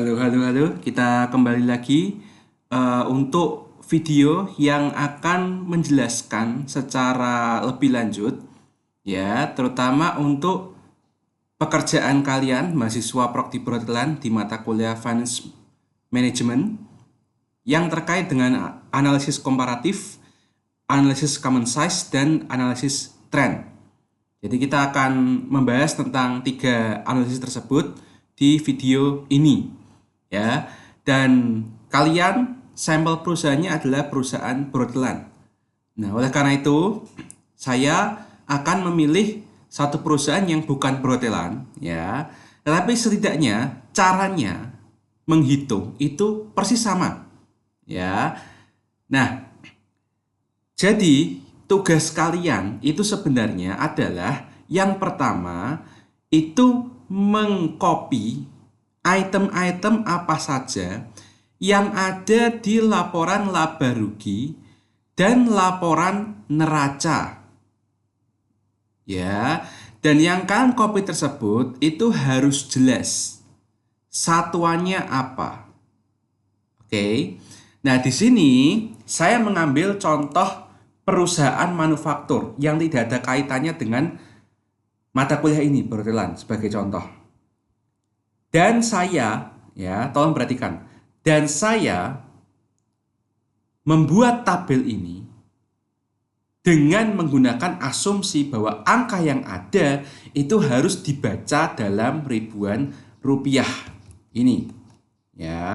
Halo, halo, halo. Kita kembali lagi untuk video yang akan menjelaskan secara lebih lanjut, ya, terutama untuk pekerjaan kalian mahasiswa Prodi Perhotelan di mata kuliah Finance Management yang terkait dengan analisis komparatif, analisis common size, dan analisis trend. Jadi kita akan membahas tentang tiga analisis tersebut di video ini, ya. Dan kalian sampel perusahaannya adalah perusahaan perhotelan. Nah, oleh karena itu saya akan memilih satu perusahaan yang bukan perhotelan, ya. Tetapi setidaknya caranya menghitung itu persis sama, ya. Nah, jadi, tugas kalian itu sebenarnya adalah yang pertama itu mengcopy item-item apa saja yang ada di laporan laba rugi dan laporan neraca. Ya, dan yang kalian copy tersebut itu harus jelas satuannya apa. Oke. Nah, di sini saya mengambil contoh perusahaan manufaktur yang tidak ada kaitannya dengan mata kuliah ini, perhotelan sebagai contoh. Dan saya, ya, tolong perhatikan. Dan saya membuat tabel ini dengan menggunakan asumsi bahwa angka yang ada itu harus dibaca dalam ribuan rupiah. Ini, ya.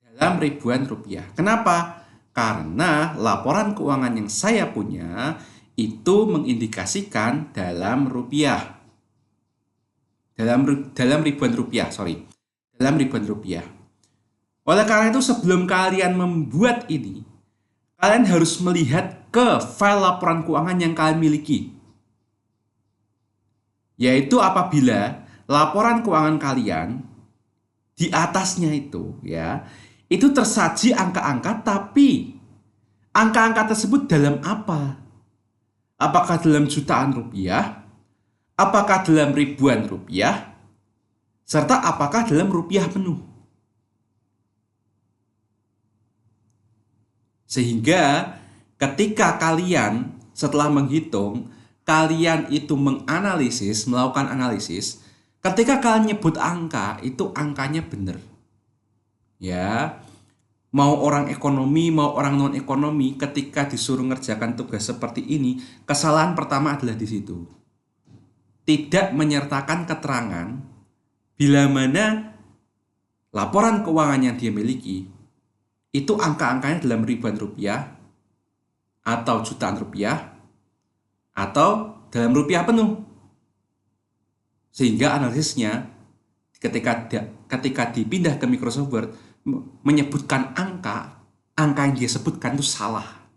Dalam ribuan rupiah. Kenapa? Karena laporan keuangan yang saya punya itu mengindikasikan dalam rupiah. Dalam ribuan rupiah, sorry. Dalam ribuan rupiah. Oleh karena itu sebelum kalian membuat ini, kalian harus melihat ke file laporan keuangan yang kalian miliki. Yaitu apabila laporan keuangan kalian di atasnya itu, ya, itu tersaji angka-angka, tapi angka-angka tersebut dalam apa? Apakah dalam jutaan rupiah? Apakah dalam ribuan rupiah? Serta apakah dalam rupiah penuh? Sehingga ketika kalian setelah menghitung, kalian itu menganalisis, melakukan analisis, ketika kalian nyebut angka, itu angkanya benar. Ya, mau orang ekonomi, mau orang non ekonomi, ketika disuruh ngerjakan tugas seperti ini, kesalahan pertama adalah di situ. Tidak menyertakan keterangan bila mana laporan keuangan yang dia miliki itu angka-angkanya dalam ribuan rupiah atau jutaan rupiah atau dalam rupiah penuh. Sehingga analisisnya ketika dipindah ke Microsoft Word menyebutkan angka yang dia sebutkan itu salah.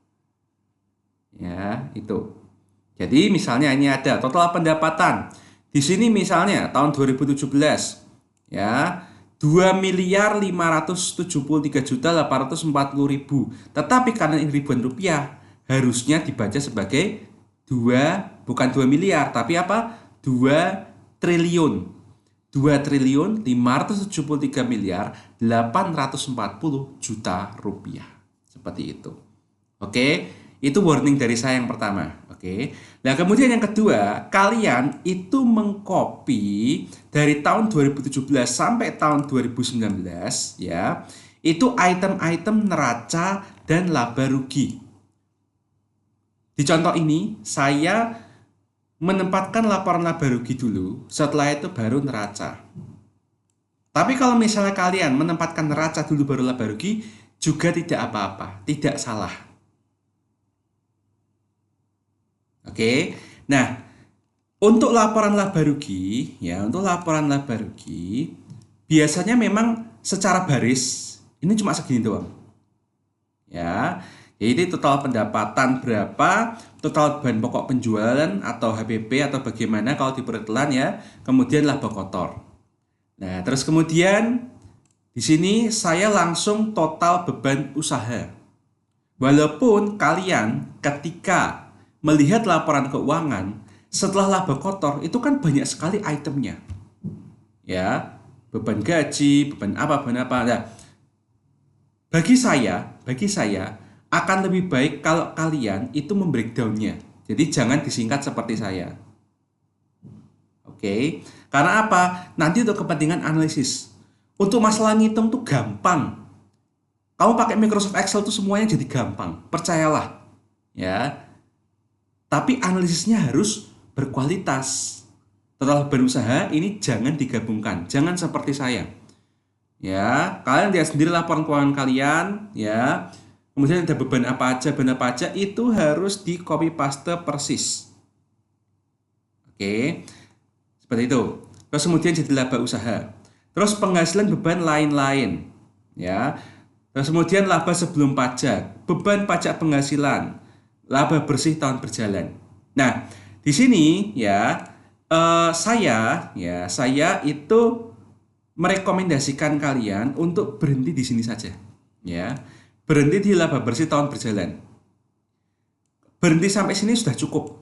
Ya, itu. Jadi misalnya ini ada total pendapatan. Di sini misalnya tahun 2017, ya, 2.573.840.000. Tetapi karena ini ribuan rupiah, harusnya dibaca sebagai 2, bukan 2 miliar, tapi apa? 2 triliun. 2.573.840.000.000 rupiah. Seperti itu. Oke, itu warning dari saya yang pertama. Oke. Nah, kemudian yang kedua, kalian itu mengcopy dari tahun 2017 sampai tahun 2019, ya. Itu item-item neraca dan laba rugi. Di contoh ini, saya menempatkan laporan laba rugi dulu, setelah itu baru neraca. Tapi kalau misalnya kalian menempatkan neraca dulu baru laba rugi, juga tidak apa-apa, tidak salah. Oke. Nah, untuk laporan laba rugi, ya, untuk laporan laba rugi, biasanya memang secara baris, ini cuma segini doang. Ya, jadi total pendapatan berapa, total bahan pokok penjualan atau HPP atau bagaimana kalau di perhotelan, ya, kemudian laba kotor. Nah, terus kemudian di sini saya langsung total beban usaha. Walaupun kalian ketika melihat laporan keuangan setelah laba kotor itu kan banyak sekali itemnya. Ya. beban gaji, beban apa. Nah, bagi saya akan lebih baik kalau kalian itu membreakdownnya. Jadi jangan disingkat seperti saya. Oke, karena apa? Nanti untuk kepentingan analisis. Untuk masalah ngitung tuh gampang. Kamu pakai Microsoft Excel tuh semuanya jadi gampang. Percayalah, ya. Tapi analisisnya harus berkualitas. Setelah berusaha ini jangan digabungkan, jangan seperti saya. Ya, kalian lihat sendiri laporan keuangan kalian, ya. Kemudian ada beban apa aja itu harus di copy paste persis. Oke. Seperti itu. Terus kemudian jadi laba usaha. Terus penghasilan beban lain-lain. Ya. Terus kemudian laba sebelum pajak, beban pajak penghasilan, laba bersih tahun berjalan. Nah, di sini ya saya itu merekomendasikan kalian untuk berhenti di sini saja. Ya. Berhenti di laba bersih tahun berjalan. Berhenti sampai sini sudah cukup.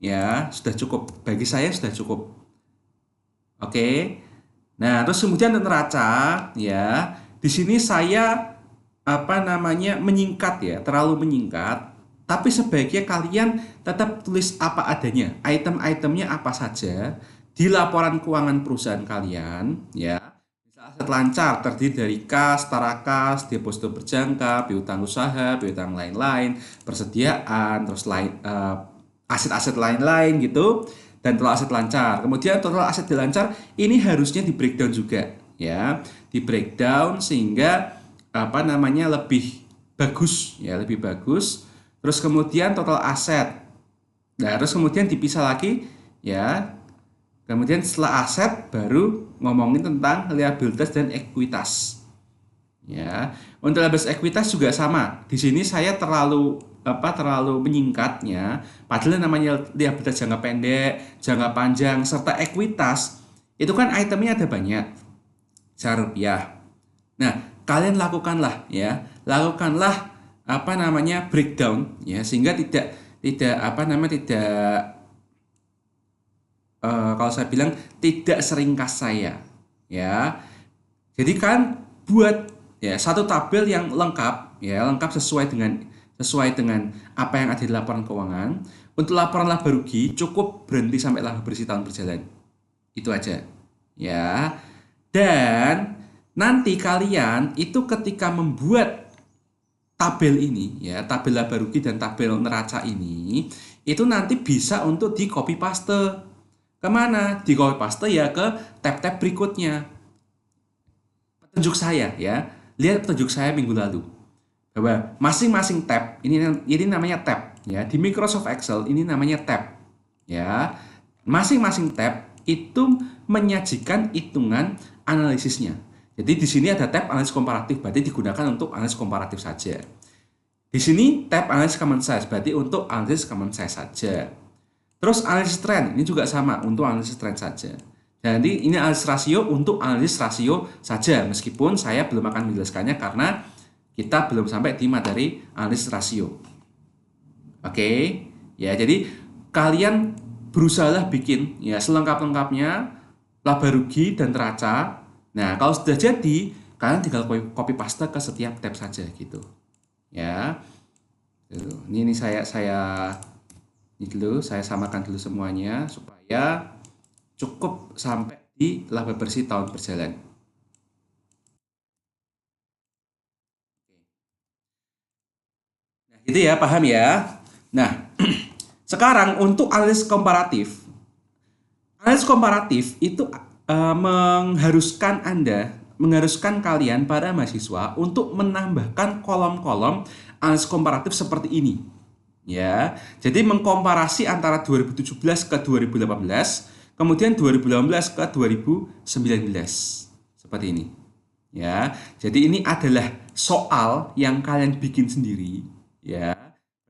Ya, sudah cukup. Bagi saya sudah cukup. Oke. Nah, terus kemudian neraca ya. Di sini saya menyingkat ya, terlalu menyingkat. Tapi sebaiknya kalian tetap tulis apa adanya, item-itemnya apa saja di laporan keuangan perusahaan kalian ya. Aset lancar terdiri dari kas, setara kas, deposito berjangka, piutang usaha, piutang lain-lain, persediaan, terus aset-aset lain-lain gitu, dan total aset lancar. Kemudian total aset lancar ini harusnya di breakdown juga ya, di breakdown sehingga lebih bagus ya, lebih bagus. Terus kemudian total aset. Nah, terus kemudian dipisah lagi ya. Kemudian setelah aset baru ngomongin tentang liabilitas dan ekuitas. Ya, untuk liabilitas ekuitas juga sama. Di sini saya terlalu menyingkatnya. Padahal namanya liabilitas jangka pendek, jangka panjang serta ekuitas itu kan itemnya ada banyak. Secara rupiah. Nah, kalian lakukanlah breakdown ya, sehingga tidak kalau saya bilang tidak seringkas saya ya. Jadi kan buat ya satu tabel yang lengkap ya, lengkap sesuai dengan apa yang ada di laporan keuangan. Untuk laporan laba rugi cukup berhenti sampai laba bersih tahun berjalan. Itu aja ya. Dan nanti kalian itu ketika membuat tabel ini ya, tabel laba rugi dan tabel neraca ini itu nanti bisa untuk di copy paste. Kemana? Di copy paste ya ke tab-tab berikutnya. Petunjuk saya ya, lihat petunjuk saya minggu lalu bahwa masing-masing tab ini namanya tab ya, di Microsoft Excel ini namanya tab ya. Masing-masing tab itu menyajikan hitungan analisisnya. Jadi di sini ada tab analisis komparatif, berarti digunakan untuk analisis komparatif saja. Di sini tab analisis common size, berarti untuk analisis common size saja. Terus analisis trend ini juga sama, untuk analisis trend saja. Jadi ini analisis rasio untuk analisis rasio saja, meskipun saya belum akan menjelaskannya karena kita belum sampai di materi analisis rasio. Oke, ya jadi kalian berusahalah bikin ya selengkap-lengkapnya laba rugi dan neraca. Nah, kalau sudah jadi, kalian tinggal copy paste ke setiap tab saja gitu. Ya. Ini saya samakan dulu semuanya supaya cukup sampai di laba bersih tahun berjalan. Nah, itu ya, paham ya? Nah, sekarang untuk analisis komparatif. Analisis komparatif itu mengharuskan kalian para mahasiswa untuk menambahkan kolom-kolom analisis komparatif seperti ini. Ya, jadi mengkomparasi antara 2017 ke 2018, kemudian 2018 ke 2019. Seperti ini. Ya. Jadi ini adalah soal yang kalian bikin sendiri, ya.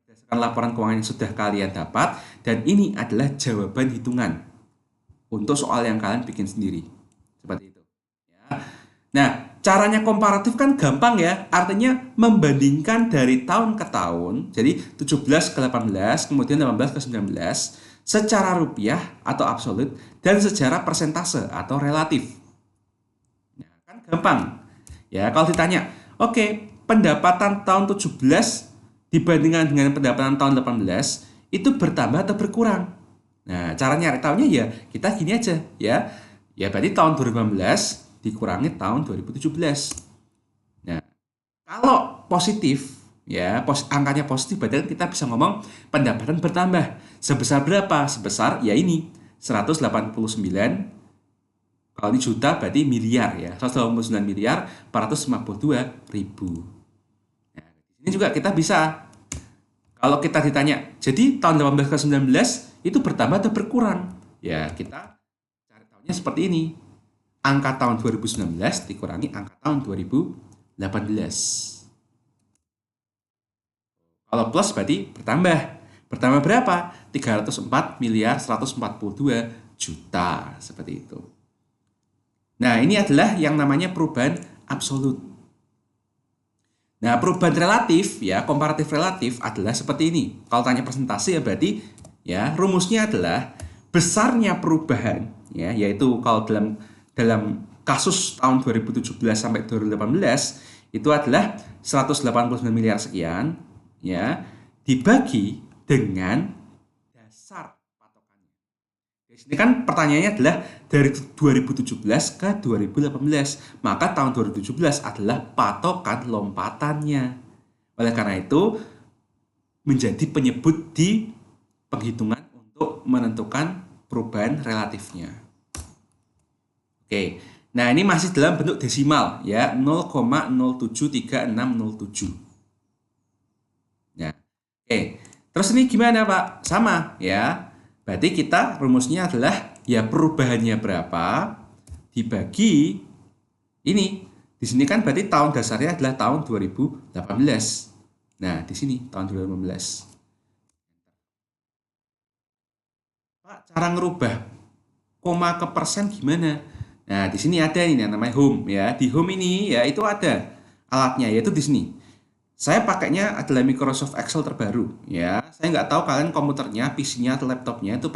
Berdasarkan laporan keuangan yang sudah kalian dapat, dan ini adalah jawaban hitungan untuk soal yang kalian bikin sendiri. Seperti itu. Ya. Nah, caranya komparatif kan gampang ya, artinya membandingkan dari tahun ke tahun, jadi 17 ke 18, kemudian 18 ke 19, secara rupiah atau absolut, dan secara persentase atau relatif. Gampang. Ya, kalau ditanya, oke, pendapatan tahun 17 dibandingkan dengan pendapatan tahun 18 itu bertambah atau berkurang? Nah, cara nyari tahunya ya kita gini aja, ya. Ya berarti tahun 2018 dikurangi tahun 2017. Nah, kalau positif, ya, angkanya positif, berarti kita bisa ngomong pendapatan bertambah. Sebesar berapa? Sebesar ya ini 189, kalau ini juta berarti miliar ya. 189 miliar 452 ribu. Nah, ini juga kita bisa, kalau kita ditanya, jadi tahun 18 ke 19 itu bertambah atau berkurang? Ya, kita cari tahunya seperti ini. Angka tahun 2019 dikurangi angka tahun 2018. Kalau plus berarti bertambah. Bertambah berapa? 304 miliar 142 juta. Seperti itu. Nah, ini adalah yang namanya perubahan absolut. Nah, perubahan relatif, ya, komparatif relatif adalah seperti ini. Kalau tanya persentase ya berarti, ya, rumusnya adalah besarnya perubahan, ya, yaitu kalau dalam kasus tahun 2017 sampai 2018 itu adalah 189 miliar sekian, ya, dibagi dengan dasar patokannya. Di sini kan pertanyaannya adalah dari 2017 ke 2018, maka tahun 2017 adalah patokan lompatannya. Oleh karena itu menjadi penyebut di penghitungan untuk menentukan perubahan relatifnya. Oke, nah ini masih dalam bentuk desimal ya, 0,073607. Nah, oke. Terus ini gimana Pak? Sama ya. Berarti kita rumusnya adalah ya perubahannya berapa dibagi ini. Di sini kan berarti tahun dasarnya adalah tahun 2018. Nah, di sini tahun 2018. Pak, cara ngerubah koma ke persen gimana? Nah, di sini ada ini yang namanya home ya. Di home ini ya itu ada alatnya, yaitu di sini. Saya pakainya adalah Microsoft Excel terbaru ya. Saya nggak tahu kalian komputernya, PC-nya atau laptopnya itu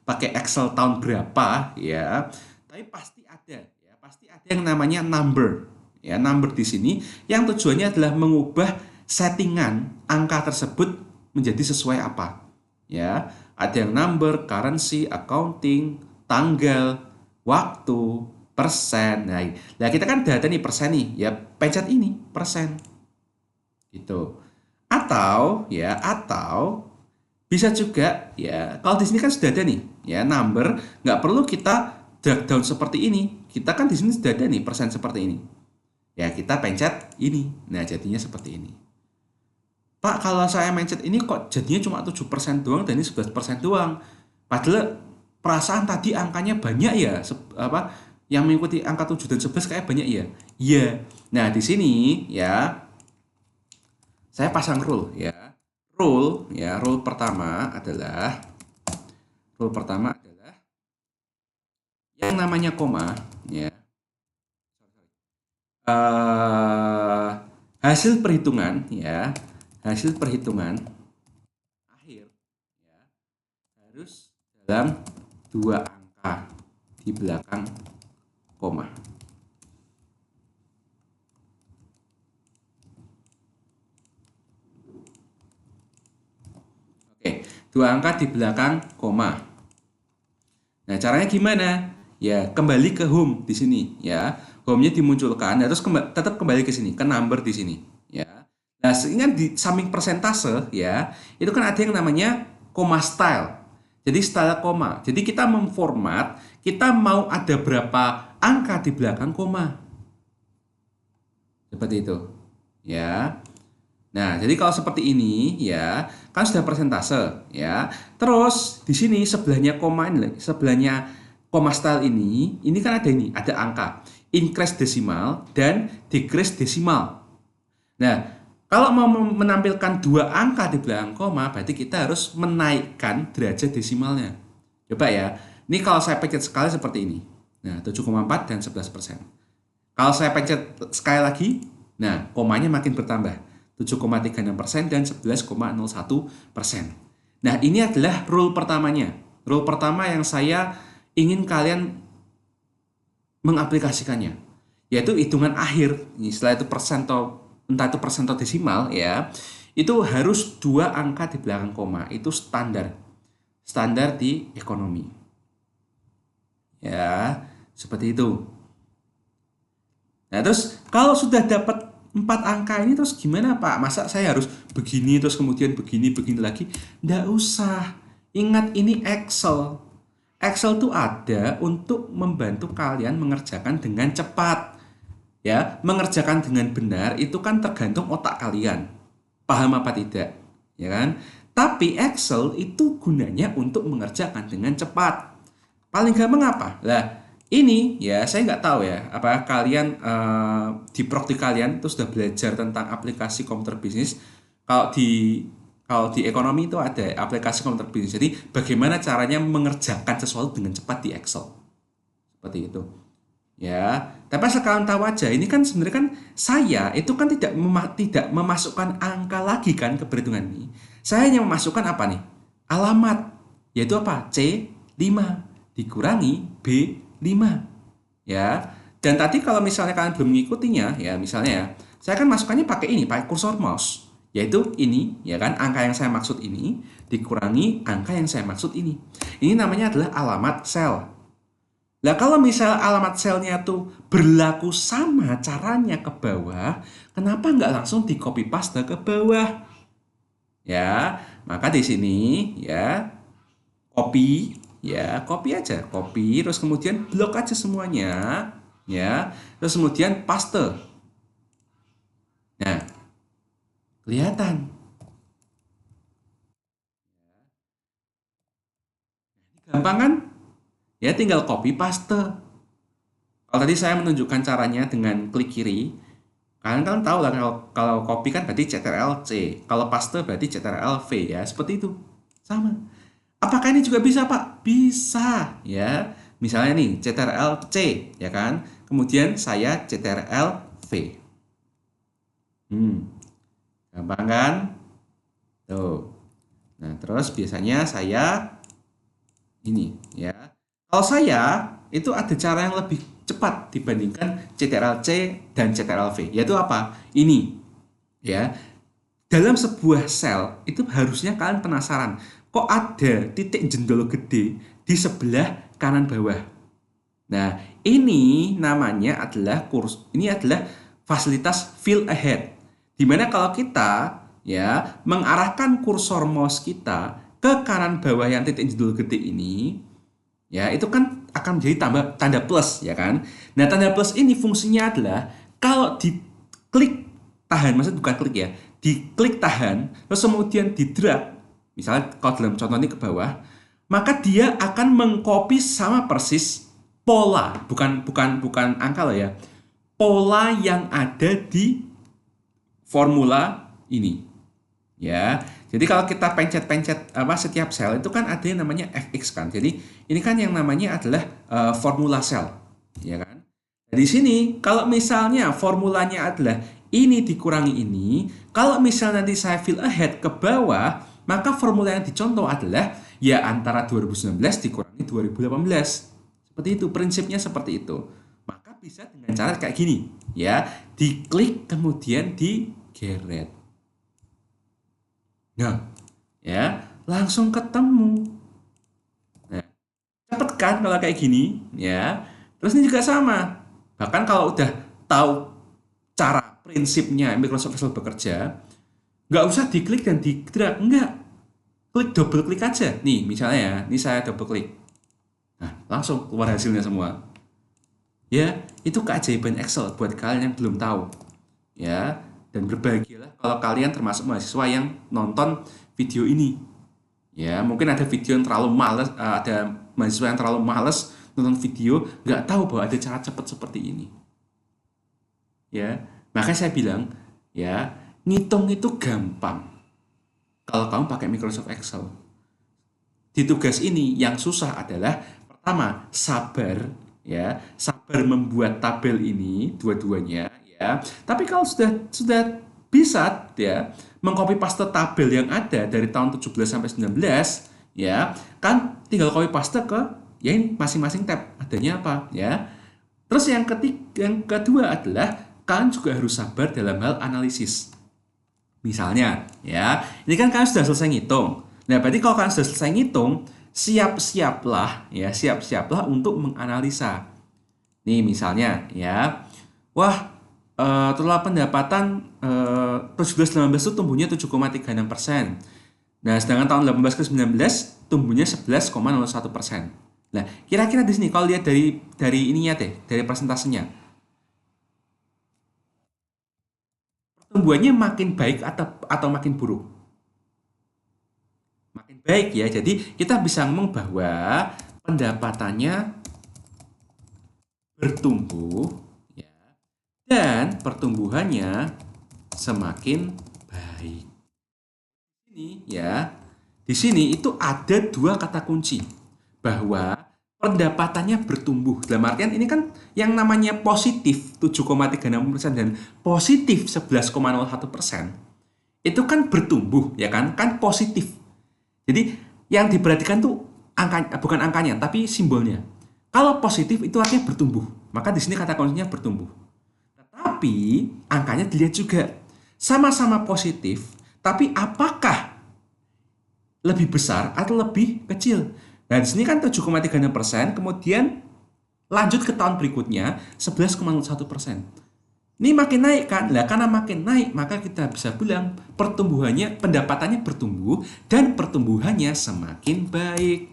pakai Excel tahun berapa ya. Tapi pasti ada ya, pasti ada yang namanya number. Ya, number di sini yang tujuannya adalah mengubah settingan angka tersebut menjadi sesuai apa. Ya, ada yang number, currency, accounting, tanggal, waktu, persen. Nah, kita kan udah ada nih persen nih, ya pencet ini persen. Gitu. Atau bisa juga ya, kalau di sini kan sudah ada nih ya number, nggak perlu kita drag down seperti ini. Kita kan di sini sudah ada nih persen seperti ini. Ya, kita pencet ini. Nah, jadinya seperti ini. Pak, kalau saya mencet ini kok jadinya cuma 7% doang dan ini 11% doang. Padahal perasaan tadi angkanya banyak ya, yang mengikuti angka 7 dan 11 kayak banyak ya. Iya. Nah, di sini ya saya pasang rule ya. Rule pertama adalah yang namanya koma ya. Hasil perhitungan akhir ya, harus dalam 2 angka di belakang koma. Oke, 2 angka di belakang koma. Nah, caranya gimana? Ya, kembali ke home di sini ya. Home-nya dimunculkan, terus tetap kembali ke sini, ke number di sini ya. Nah, ingat di samping persentase ya, itu kan ada yang namanya koma style. Jadi style koma. Jadi kita memformat, kita mau ada berapa angka di belakang koma. Seperti itu. Ya. Nah, jadi kalau seperti ini ya, kan sudah persentase ya. Terus di sini sebelahnya koma ini, sebelahnya koma style ini kan ada angka increase desimal dan decrease desimal. Nah, kalau mau menampilkan 2 angka di belakang koma, berarti kita harus menaikkan derajat desimalnya. Coba ya. Ini kalau saya pencet sekali seperti ini. Nah, 7,4 dan 11%. Kalau saya pencet sekali lagi, nah, komanya makin bertambah. 7,36% dan 11,01%. Nah, ini adalah rule pertamanya. Rule pertama yang saya ingin kalian mengaplikasikannya. yaitu hitungan akhir. Setelah itu persento, entah itu persento desimal ya, itu harus 2 angka di belakang koma. Itu standar di ekonomi ya, seperti itu. Nah, terus kalau sudah dapat 4 angka ini terus gimana Pak? Masa saya harus begini terus kemudian begini lagi? Nggak usah. Ingat ini Excel. Excel tuh ada untuk membantu kalian mengerjakan dengan cepat. Ya, mengerjakan dengan benar itu kan tergantung otak kalian. Paham apa tidak? Ya kan? Tapi Excel itu gunanya untuk mengerjakan dengan cepat. Paling gampang apa? Lah, ini ya saya nggak tahu ya, apa kalian di prodi kalian itu sudah belajar tentang aplikasi komputer bisnis. Kalau di ekonomi itu ada aplikasi komputer bisnis. Jadi bagaimana caranya mengerjakan sesuatu dengan cepat di Excel. Seperti itu. Ya, tapi asal kalian tahu aja, ini kan sebenarnya kan saya itu kan tidak memasukkan angka lagi kan ke perhitungan ini. Saya hanya memasukkan apa nih? Alamat, yaitu apa? C5 dikurangi B5. Ya. Dan tadi kalau misalnya kalian belum mengikutinya, ya misalnya ya, saya kan masukannya pakai ini, pakai kursor mouse. Yaitu ini, ya kan, angka yang saya maksud ini dikurangi angka yang saya maksud ini. Ini namanya adalah alamat sel. Nah, kalau misal alamat selnya tuh berlaku sama caranya ke bawah, kenapa nggak langsung di copy paste ke bawah? Ya, maka di sini ya copy aja, copy, terus kemudian blok aja semuanya, ya, terus kemudian paste. Nah, kelihatan. Gampang kan? Ya tinggal copy paste. Kalau tadi saya menunjukkan caranya dengan klik kiri, kalian kan tahu lah kalau copy kan berarti Ctrl C, kalau paste berarti Ctrl V ya, seperti itu. Sama. Apakah ini juga bisa, Pak? Bisa, ya. Misalnya nih Ctrl C, ya kan? Kemudian saya Ctrl V. Gampang kan? Tuh. Nah, terus biasanya saya ini, ya. Kalau saya itu ada cara yang lebih cepat dibandingkan Ctrl C dan Ctrl V, yaitu apa? Ini, ya. Dalam sebuah sel itu harusnya kalian penasaran, kok ada titik jendol gede di sebelah kanan bawah. Nah, ini namanya adalah ini adalah fasilitas fill ahead. Dimana kalau kita ya mengarahkan kursor mouse kita ke kanan bawah yang titik jendol gede ini, ya itu kan akan menjadi tanda plus, ya kan. Nah, tanda plus ini fungsinya adalah kalau diklik tahan, maksudnya bukan klik ya, diklik tahan terus kemudian di drag, misalnya kalau dalam contoh ini ke bawah, maka dia akan mengcopy sama persis pola, bukan angka loh ya, pola yang ada di formula ini, ya. Jadi kalau kita pencet-pencet setiap sel itu kan ada yang namanya fx kan. Jadi ini kan yang namanya adalah formula sel, ya kan. Di sini kalau misalnya formulanya adalah ini dikurangi ini, kalau misalnya nanti saya fill ahead ke bawah, maka formula yang dicontoh adalah ya antara 2019 dikurangi 2018. Seperti itu, prinsipnya seperti itu. Maka bisa dengan cara kayak gini, ya, diklik kemudian digeret. Nah, ya, langsung ketemu. Nah, cepet kan kalau kayak gini, ya. Terus ini juga sama. Bahkan kalau udah tahu cara prinsipnya Microsoft Excel bekerja, nggak usah diklik dan di-drag, enggak. Klik double klik aja. Nih, misalnya ya, ini saya double klik. Nah, langsung keluar hasilnya semua. Ya, itu keajaiban Excel buat kalian yang belum tahu. Ya, dan berbahagialah kalau kalian termasuk mahasiswa yang nonton video ini. Ya, mungkin ada video yang terlalu males, ada mahasiswa yang terlalu males nonton video, nggak tahu bahwa ada cara cepat seperti ini. Ya, makanya saya bilang, ya, ngitung itu gampang kalau kamu pakai Microsoft Excel. Di tugas ini yang susah adalah pertama sabar, ya, sabar membuat tabel ini dua-duanya, ya. Tapi kalau sudah bisa ya mengcopy paste tabel yang ada dari tahun 17 sampai 19, ya, kan tinggal copy paste ke ya ini masing-masing tab adanya apa, ya. Terus yang kedua adalah kalian juga harus sabar dalam hal analisis. Misalnya, ya, ini kan kalian sudah selesai ngitung. Nah, berarti kalau kalian sudah selesai ngitung, siap-siaplah untuk menganalisa. Nih, misalnya, ya, wah, total pendapatan 17-18 itu tumbuhnya 7,36%. Nah, sedangkan tahun 18 ke 19 tumbuhnya 11,01%. Nah, kira-kira di sini kalau lihat dari ininya deh, dari persentasenya, pertumbuhannya makin baik atau makin buruk? Makin baik ya. Jadi kita bisa ngomong bahwa pendapatannya bertumbuh ya, dan pertumbuhannya semakin baik. Ini ya, di sini itu ada dua kata kunci bahwa pendapatannya bertumbuh. Dalam artian ini kan yang namanya positif 7,36% dan positif 11,01% itu kan bertumbuh ya kan positif. Jadi yang diperhatikan tuh angka, bukan angkanya tapi simbolnya. Kalau positif itu artinya bertumbuh, maka di sini kata kuncinya bertumbuh. Tapi angkanya dilihat juga sama-sama positif, tapi apakah lebih besar atau lebih kecil? Nah, di sini kan 7,36%, kemudian lanjut ke tahun berikutnya 11,01%. Ini makin naik kan? Lah karena makin naik, maka kita bisa bilang pertumbuhannya, pendapatannya bertumbuh dan pertumbuhannya semakin baik.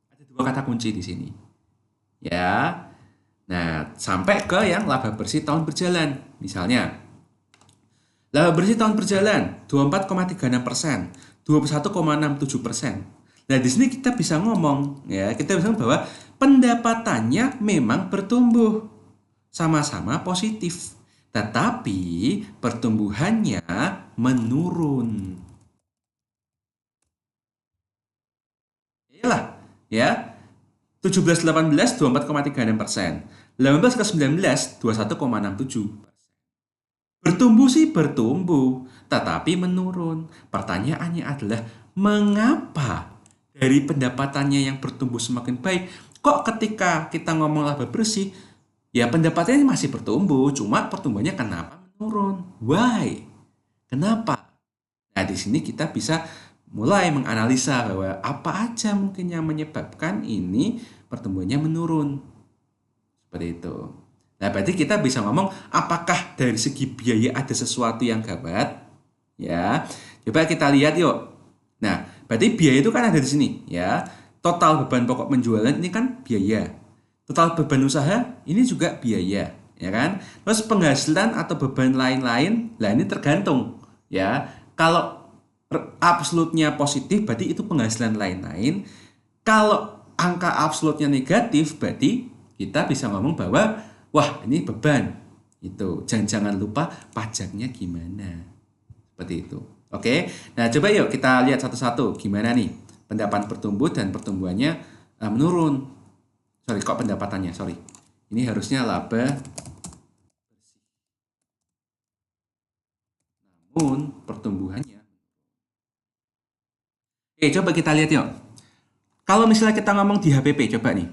Ada dua kata kunci di sini. Ya. Nah, sampai ke yang laba bersih tahun berjalan. Misalnya, laba bersih tahun berjalan 24,36%, 21,67%. Nah, di sini kita bisa ngomong ya, kita bisa ngomong bahwa pendapatannya memang bertumbuh sama-sama positif, tetapi pertumbuhannya menurun. Iyalah, ya. 17-18 24,36%, 18 ke 19 21,67%. Bertumbuh sih bertumbuh, tetapi menurun. Pertanyaannya adalah mengapa dari pendapatannya yang bertumbuh semakin baik, kok ketika kita ngomong laba bersih, ya pendapatannya masih bertumbuh, cuma pertumbuhannya kenapa menurun? Why? Kenapa? Nah, di sini kita bisa mulai menganalisa bahwa apa aja mungkin yang menyebabkan ini pertumbuhannya menurun. Seperti itu. Nah, berarti kita bisa ngomong apakah dari segi biaya ada sesuatu yang gawat? Ya. Coba kita lihat yuk. Nah, berarti biaya itu kan ada di sini, ya. Total beban pokok penjualan ini kan biaya. Total beban usaha ini juga biaya, ya kan? Terus penghasilan atau beban lain-lain, lah ini tergantung, ya. Kalau absolutnya positif berarti itu penghasilan lain-lain. Kalau angka absolutnya negatif berarti kita bisa ngomong bahwa wah ini beban. Itu jangan lupa pajaknya gimana. Seperti itu. Oke. Nah, coba yuk kita lihat satu-satu gimana nih pendapatan bertumbuh dan pertumbuhannya menurun. Sorry, kok pendapatannya? Sorry. Ini harusnya laba namun pertumbuhannya. Oke, coba kita lihat yuk. Kalau misalnya kita ngomong di HPP, coba nih.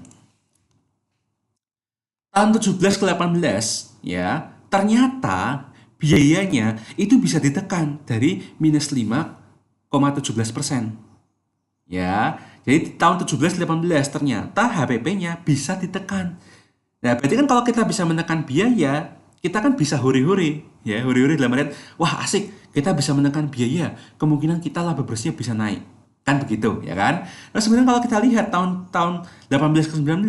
Tahun 17 ke 18, ya, ternyata biayanya itu bisa ditekan dari minus 5,17%. Ya, jadi tahun 17 18 ternyata HPP-nya bisa ditekan. Nah, berarti kan kalau kita bisa menekan biaya, kita kan bisa hore-hore. Ya, hore-hore dalam artian, wah asik, kita bisa menekan biaya, kemungkinan kita laba bersihnya bisa naik. Kan begitu, ya kan? Nah, sebenarnya kalau kita lihat tahun-tahun 18 ke 19,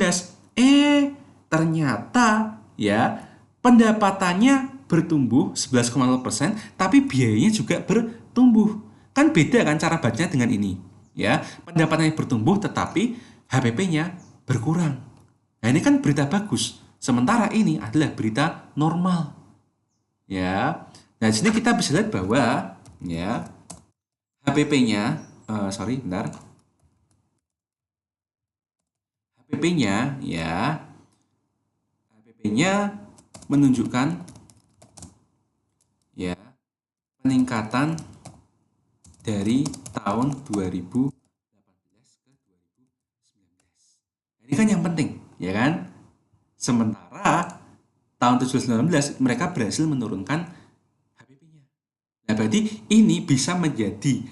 ternyata ya pendapatannya bertumbuh 11,0%, tapi biayanya juga bertumbuh. Kan beda kan cara bacanya dengan ini. Ya, pendapatannya bertumbuh tetapi HPP-nya berkurang. Nah, ini kan berita bagus. Sementara ini adalah berita normal. Ya. Nah, di sini kita bisa lihat bahwa ya HPP-nya sorry, bentar. HPP-nya ya HPP-nya menunjukkan ya peningkatan dari tahun 2018 ke 2019. Ini kan yang penting, ya kan? Sementara tahun 2019 mereka berhasil menurunkan HPP-nya. Nah, berarti ini bisa menjadi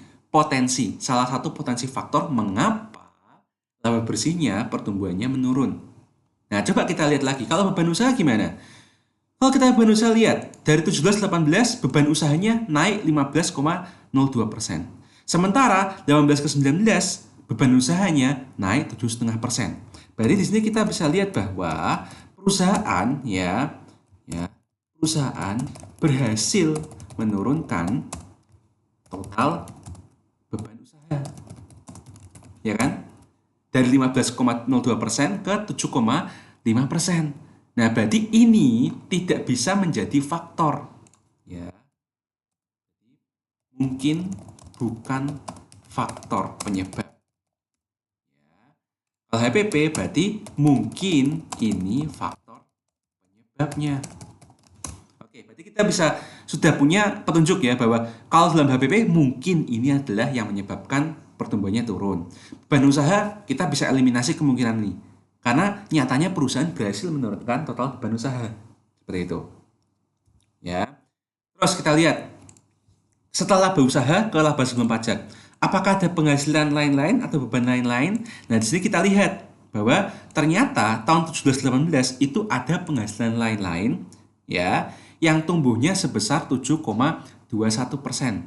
salah satu potensi faktor mengapa laba bersihnya pertumbuhannya menurun. Nah, coba kita lihat lagi, kalau beban usaha gimana? Kalau kita beban usaha lihat, dari 17-18 beban usahanya naik 15,02%. Sementara 18 ke 19 beban usahanya naik 7,5%. Berarti di sini kita bisa lihat bahwa perusahaan perusahaan berhasil menurunkan total beban usaha. Ya kan? Dari 15,02% ke 7,5%. Nah, berarti ini tidak bisa menjadi faktor. Ya. Mungkin bukan faktor penyebab. Kalau HPP berarti mungkin ini faktor penyebabnya. Oke, berarti kita sudah punya petunjuk ya bahwa kalau dalam HPP mungkin ini adalah yang menyebabkan pertumbuhannya turun. Beban usaha kita bisa eliminasi kemungkinan ini. Karena nyatanya perusahaan berhasil menurunkan total beban usaha. Seperti itu. Ya. Terus kita lihat setelah laba usaha ke laba sebelum pajak. Apakah ada penghasilan lain-lain atau beban lain-lain? Nah, di sini kita lihat bahwa ternyata tahun 17-18 itu ada penghasilan lain-lain ya yang tumbuhnya sebesar 7,21%.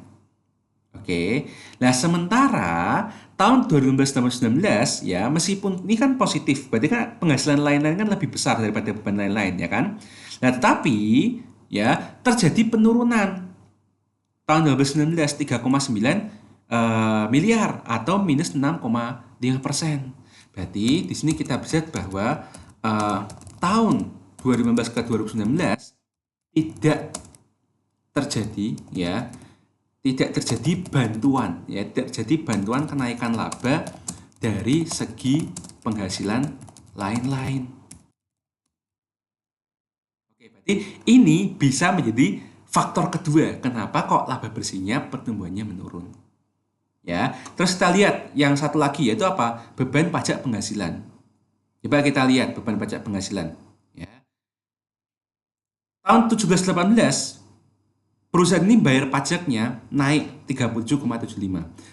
Oke. Nah, sementara tahun 2019 ya meskipun ini kan positif, berarti kan penghasilan lain-lain kan lebih besar daripada beban lain-lain ya kan. Nah, tetapi ya terjadi penurunan tahun 2019 3,9 miliar atau minus 6,5%. Berarti di sini kita bisa lihat bahwa tahun 2015 ke 2019 tidak terjadi tidak terjadi bantuan kenaikan laba dari segi penghasilan lain-lain. Oke, berarti ini bisa menjadi faktor kedua kenapa kok laba bersihnya pertumbuhannya menurun. Ya, terus kita lihat yang satu lagi yaitu apa? Beban pajak penghasilan. Coba kita lihat beban pajak penghasilan. Ya. Tahun 17-18 perusahaan ini bayar pajaknya naik 37,75.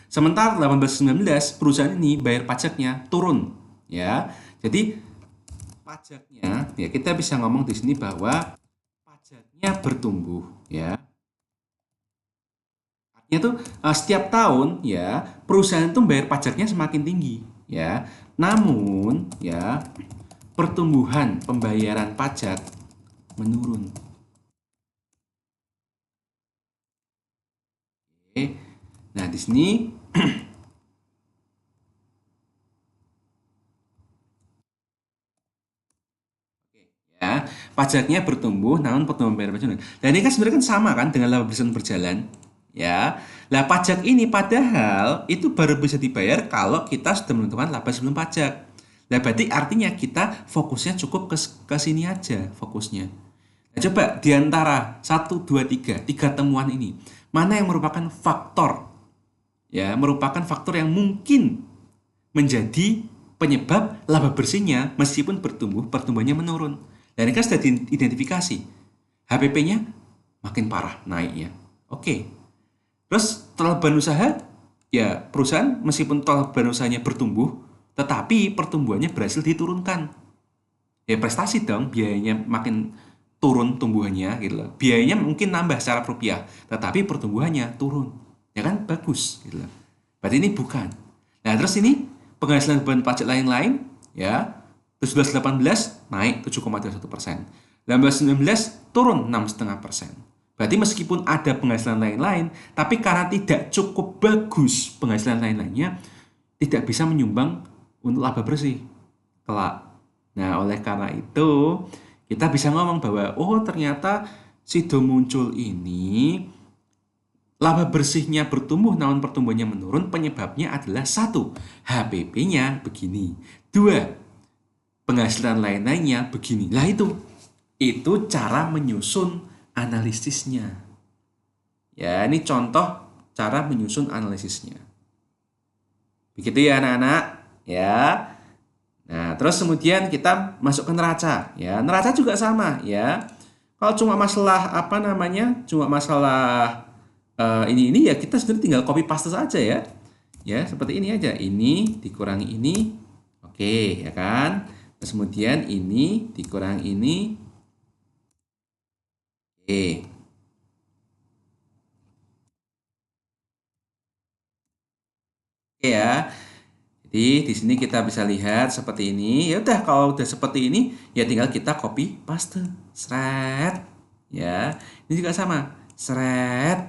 Sementara 18-19 perusahaan ini bayar pajaknya turun, ya. Jadi pajaknya ya kita bisa ngomong di sini bahwa pajaknya bertumbuh, ya. Artinya tuh setiap tahun ya perusahaan itu bayar pajaknya semakin tinggi, ya. Namun ya pertumbuhan pembayaran pajak menurun. Oke. Nah, di sini ya, pajaknya bertumbuh namun pertumbuhan pembayaran pajak. Dan ini kan sebenarnya kan sama kan dengan laba bersih berjalan, ya. Lah pajak ini padahal itu baru bisa dibayar kalau kita sudah menentukan laba sebelum pajak. Nah, berarti artinya kita fokusnya cukup ke sini aja fokusnya. Nah, coba di antara 1, 2, 3 temuan ini, mana yang merupakan faktor merupakan faktor yang mungkin menjadi penyebab laba bersihnya meskipun pertumbuhannya menurun. Dan ini kan sudah diidentifikasi. HPP-nya makin parah naiknya. Oke. Terus total beban usaha, ya perusahaan meskipun total beban usahanya bertumbuh, tetapi pertumbuhannya berhasil diturunkan. Ya prestasi dong, biayanya makin turun tumbuhannya gitu loh. Biayanya mungkin nambah secara rupiah, tetapi pertumbuhannya turun. Ya kan bagus gitu loh. Berarti ini bukan. Nah, terus ini penghasilan beban pajak lain-lain ya 17-18 naik 7,21%. 18-19 turun 6,5%. Berarti meskipun ada penghasilan lain-lain, tapi karena tidak cukup bagus penghasilan lain-lainnya, tidak bisa menyumbang untuk laba bersih kelak. Nah, oleh karena itu kita bisa ngomong bahwa oh ternyata Sido muncul ini laba bersihnya bertumbuh namun pertumbuhannya menurun, penyebabnya adalah 1, HPP-nya begini. 2, penghasilan lain-lainnya begini. Lah itu cara menyusun analisisnya. Ya, ini contoh cara menyusun analisisnya. Begitu ya anak-anak, ya. Nah, terus kemudian kita masuk ke neraca, ya. Neraca juga sama, ya. Kalau cuma masalah apa namanya, cuma masalah ini ya kita sebenarnya tinggal copy paste saja ya, ya seperti ini aja. Ini dikurangi ini, oke, ya kan. Terus kemudian ini dikurangi ini, oke. Oke ya. Jadi di sini kita bisa lihat seperti ini. Ya udah kalau udah seperti ini ya tinggal kita copy paste. Seret. Ya. Ini juga sama. Seret.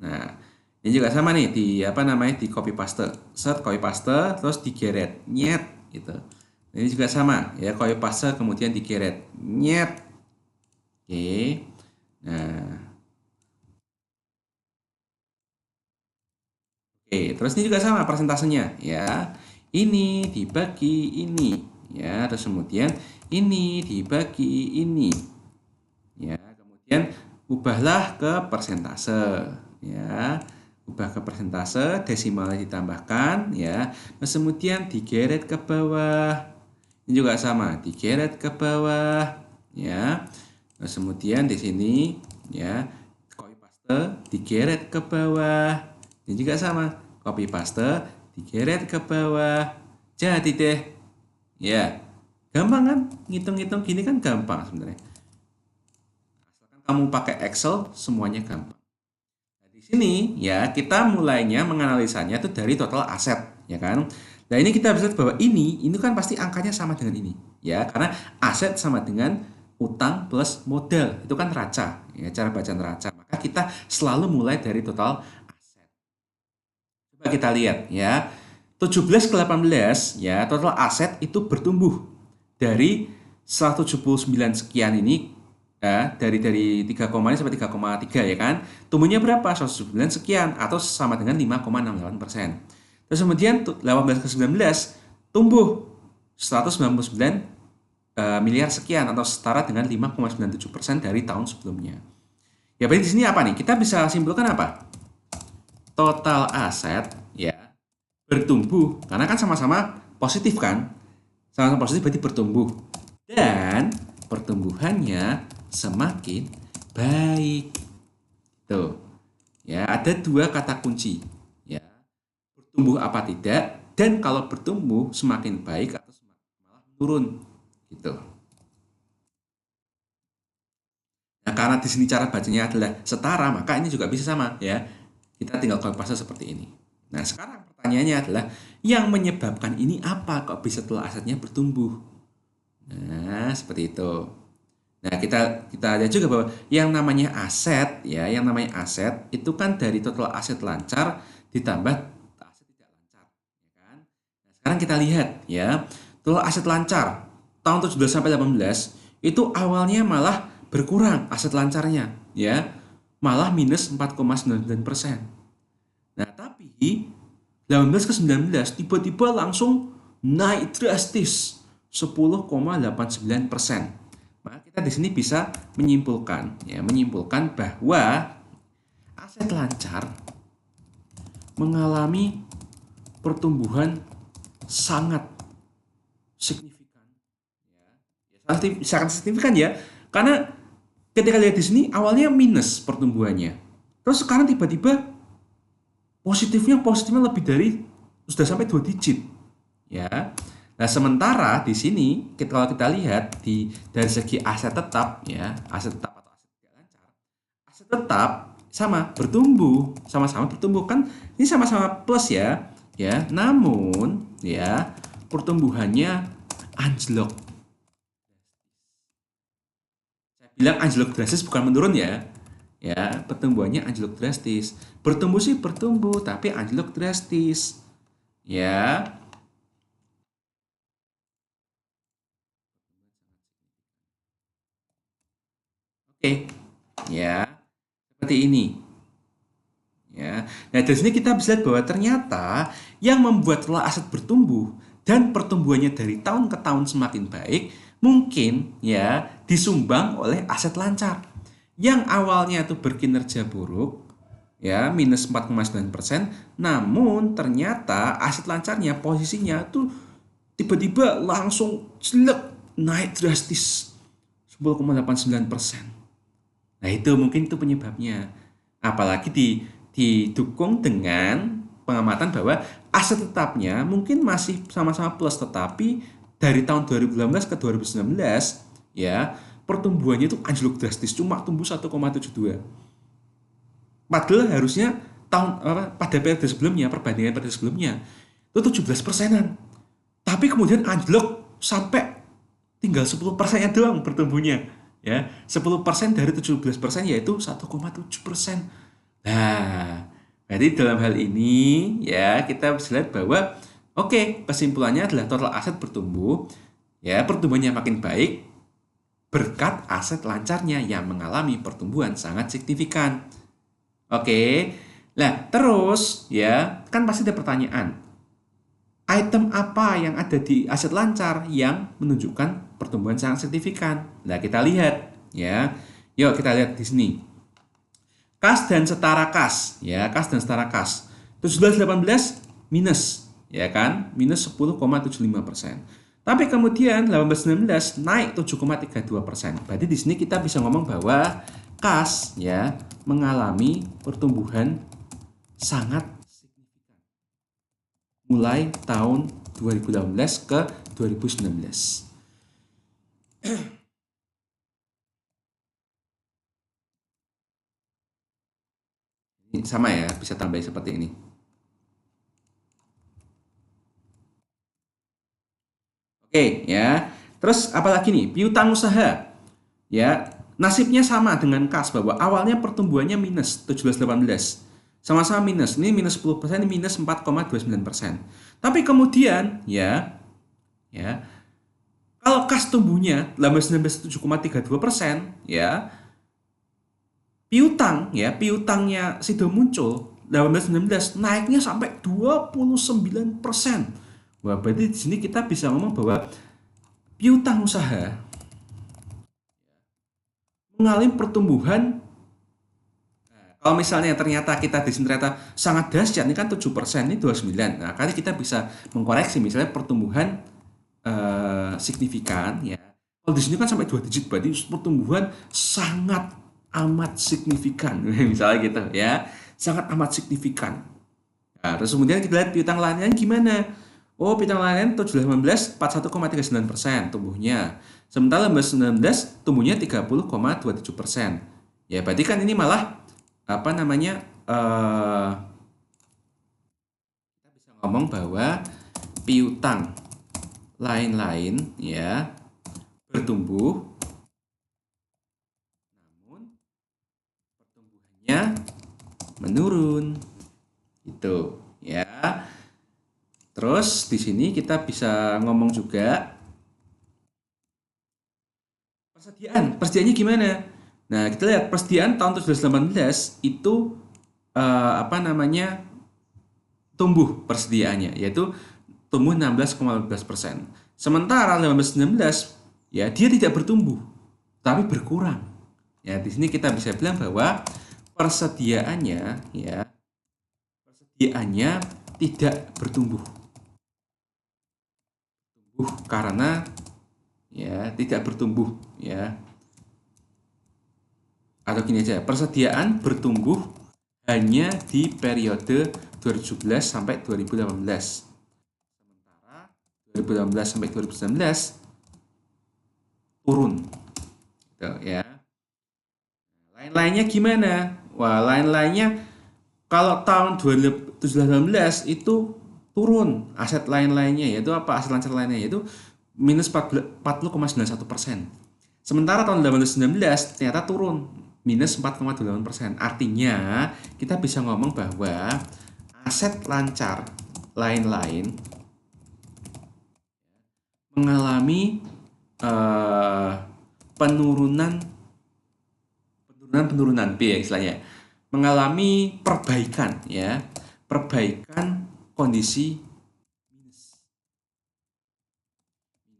Nah, ini juga sama nih di apa namanya di copy paste. Set copy paste terus digeret. Nyet gitu. Ini juga sama ya copy paste kemudian digeret. Nyet. Oke. Nah, oke, terus ini juga sama persentasenya ya. Ini dibagi ini ya, terus kemudian ini dibagi ini ya. Kemudian ubahlah ke persentase ya. Ubah ke persentase, desimalnya ditambahkan ya. Terus kemudian digeret ke bawah. Ini juga sama, digeret ke bawah ya. Terus kemudian di sini ya, copy paste digeret ke bawah. Ini juga sama, copy paste digeret ke bawah. Jadi deh. Ya. Gampang kan? Ngitung-ngitung gini kan gampang sebenarnya. Asalkan kamu pakai Excel, semuanya gampang. Nah, di sini ya kita mulainya menganalisanya itu dari total aset, ya kan? Nah, ini kita bisa lihat bahwa ini kan pasti angkanya sama dengan ini, ya, karena aset sama dengan utang plus modal. Itu kan neraca, ya, cara baca neraca. Maka kita selalu mulai dari total aset. Coba kita lihat ya. 17 ke 18 ya, total aset itu bertumbuh dari 179 sekian ini ya, dari 3, ini sampai 3,3 ya kan. Tumbuhnya berapa? 179 sekian atau sama dengan 5,68%. Terus kemudian 18 ke 19 tumbuh 199 miliar sekian atau setara dengan 5,97% dari tahun sebelumnya. Ya berarti di sini apa nih? Kita bisa simpulkan apa? Total aset ya bertumbuh karena kan sama-sama positif kan, sama-sama positif berarti bertumbuh dan pertumbuhannya semakin baik. Tuh ya, ada dua kata kunci ya, bertumbuh apa tidak dan kalau bertumbuh semakin baik atau malah turun gitu. Nah, karena di sini cara bacanya adalah setara, maka ini juga bisa sama ya. Kita tinggal copy paste seperti ini. Nah, sekarang pertanyaannya adalah yang menyebabkan ini apa kok bisa total asetnya bertumbuh? Nah, seperti itu. Nah, kita lihat juga bahwa yang namanya aset ya, yang namanya aset itu kan dari total aset lancar ditambah aset tidak lancar, ya kan? Nah, sekarang kita lihat ya, total aset lancar tahun 17 sampai 18 itu awalnya malah berkurang aset lancarnya ya, malah minus 4,99%. Nah, tapi 18 ke 19 tiba-tiba langsung naik drastis 10,89%. Maka kita di sini bisa menyimpulkan ya, menyimpulkan bahwa aset lancar mengalami pertumbuhan sangat signifikan ya. Sangat signifikan ya. Karena ketika lihat di sini awalnya minus pertumbuhannya. Terus sekarang tiba-tiba positifnya lebih dari sudah sampai 2 digit ya. Nah, sementara di sini kalau kita lihat dari segi aset tetap ya, aset tetap atau aset tidak lancar, aset tetap sama-sama bertumbuh kan, ini sama-sama plus ya, ya. Namun ya pertumbuhannya anjlok. Saya bilang anjlok drastis bukan menurun ya, ya pertumbuhannya anjlok drastis. Bertumbuh sih bertumbuh tapi anjlok drastis ya. Oke ya, seperti ini ya. Nah, dari sini kita bisa lihat bahwa ternyata yang membuat total aset bertumbuh dan pertumbuhannya dari tahun ke tahun semakin baik mungkin ya disumbang oleh aset lancar yang awalnya itu berkinerja buruk ya, minus 4,9%, namun ternyata aset lancarnya posisinya tuh tiba-tiba langsung jelek naik drastis 10,89%. Nah itu mungkin itu penyebabnya. Apalagi didukung dengan pengamatan bahwa aset tetapnya mungkin masih sama-sama plus, tetapi dari tahun 2018 ke 2019 ya pertumbuhannya itu anjlok drastis, cuma tumbuh 1,72. Padahal harusnya pada periode sebelumnya, perbandingan periode sebelumnya itu 17%-an. Tapi kemudian anjlok sampai tinggal 10%-nya doang bertumbuhnya. Ya, 10% dari 17% yaitu 1,7%. Nah, jadi dalam hal ini ya kita bisa lihat bahwa oke, kesimpulannya adalah total aset bertumbuh, ya pertumbuhannya makin baik berkat aset lancarnya yang mengalami pertumbuhan sangat signifikan. Oke. Nah, terus ya, kan pasti ada pertanyaan. Item apa yang ada di aset lancar yang menunjukkan pertumbuhan sangat signifikan? Nah, kita lihat ya. Yuk kita lihat di sini. Kas dan setara kas, ya, kas dan setara kas. 17-18 minus, ya kan? Minus 10,75%. Tapi kemudian 18-19 naik 7,32%. Berarti di sini kita bisa ngomong bahwa kas ya mengalami pertumbuhan sangat signifikan mulai tahun 2018 ke 2019. Ini sama ya, bisa tambah seperti ini. Oke ya. Terus apalagi nih? Piutang usaha. Ya, nasibnya sama dengan kas bahwa awalnya pertumbuhannya minus 17-18. Sama-sama minus. Ini minus 10%, ini minus 4,29%. Tapi kemudian ya, kalau kas tumbuhnya 18-19 7,32%, ya, piutangnya Sido muncul 18-19 naiknya sampai 29%. Wah, berarti di sini kita bisa ngomong bahwa piutang usaha mengalami pertumbuhan. Kalau misalnya ternyata kita di sini ternyata sangat dahsyat, ini kan 7%, ini 29. Nah, kali kita bisa mengkoreksi misalnya pertumbuhan signifikan ya. Kalau di sini kan sampai 2 digit, berarti pertumbuhan sangat amat signifikan. Misalnya gitu ya. Sangat amat signifikan. Nah, terus kemudian kita lihat piutang lainnya gimana? Oh, piutang lainnya 17-18 41,39% tumbuhnya. Sementara 18-19 tumbuhnya 30,27%. Ya, berarti kan ini malah apa namanya? Kita bisa ngomong bahwa piutang lain-lain ya bertumbuh, namun pertumbuhannya menurun. Itu ya. Terus di sini kita bisa ngomong juga persediaannya gimana? Nah, kita lihat persediaan tahun 2018 itu apa namanya tumbuh persediaannya, yaitu tumbuh 16,15%. Sementara 18-19 ya dia tidak bertumbuh, tapi berkurang. Ya, di sini kita bisa bilang bahwa persediaannya tidak bertumbuh. Karena ya tidak bertumbuh ya. Atau gini aja, persediaan bertumbuh hanya di periode 2017 sampai 2018. Sementara 2018 sampai 2019 turun. Gitu ya. Lain-lainnya gimana? Wah, lain-lainnya kalau tahun 2018 itu turun aset lain-lainnya, yaitu apa? Aset lancar lainnya yaitu minus 40,91%. Sementara tahun 2019 ternyata turun minus 4,28%. Artinya kita bisa ngomong bahwa aset lancar lain-lain mengalami penurunan ya istilahnya, mengalami perbaikan ya, perbaikan kondisi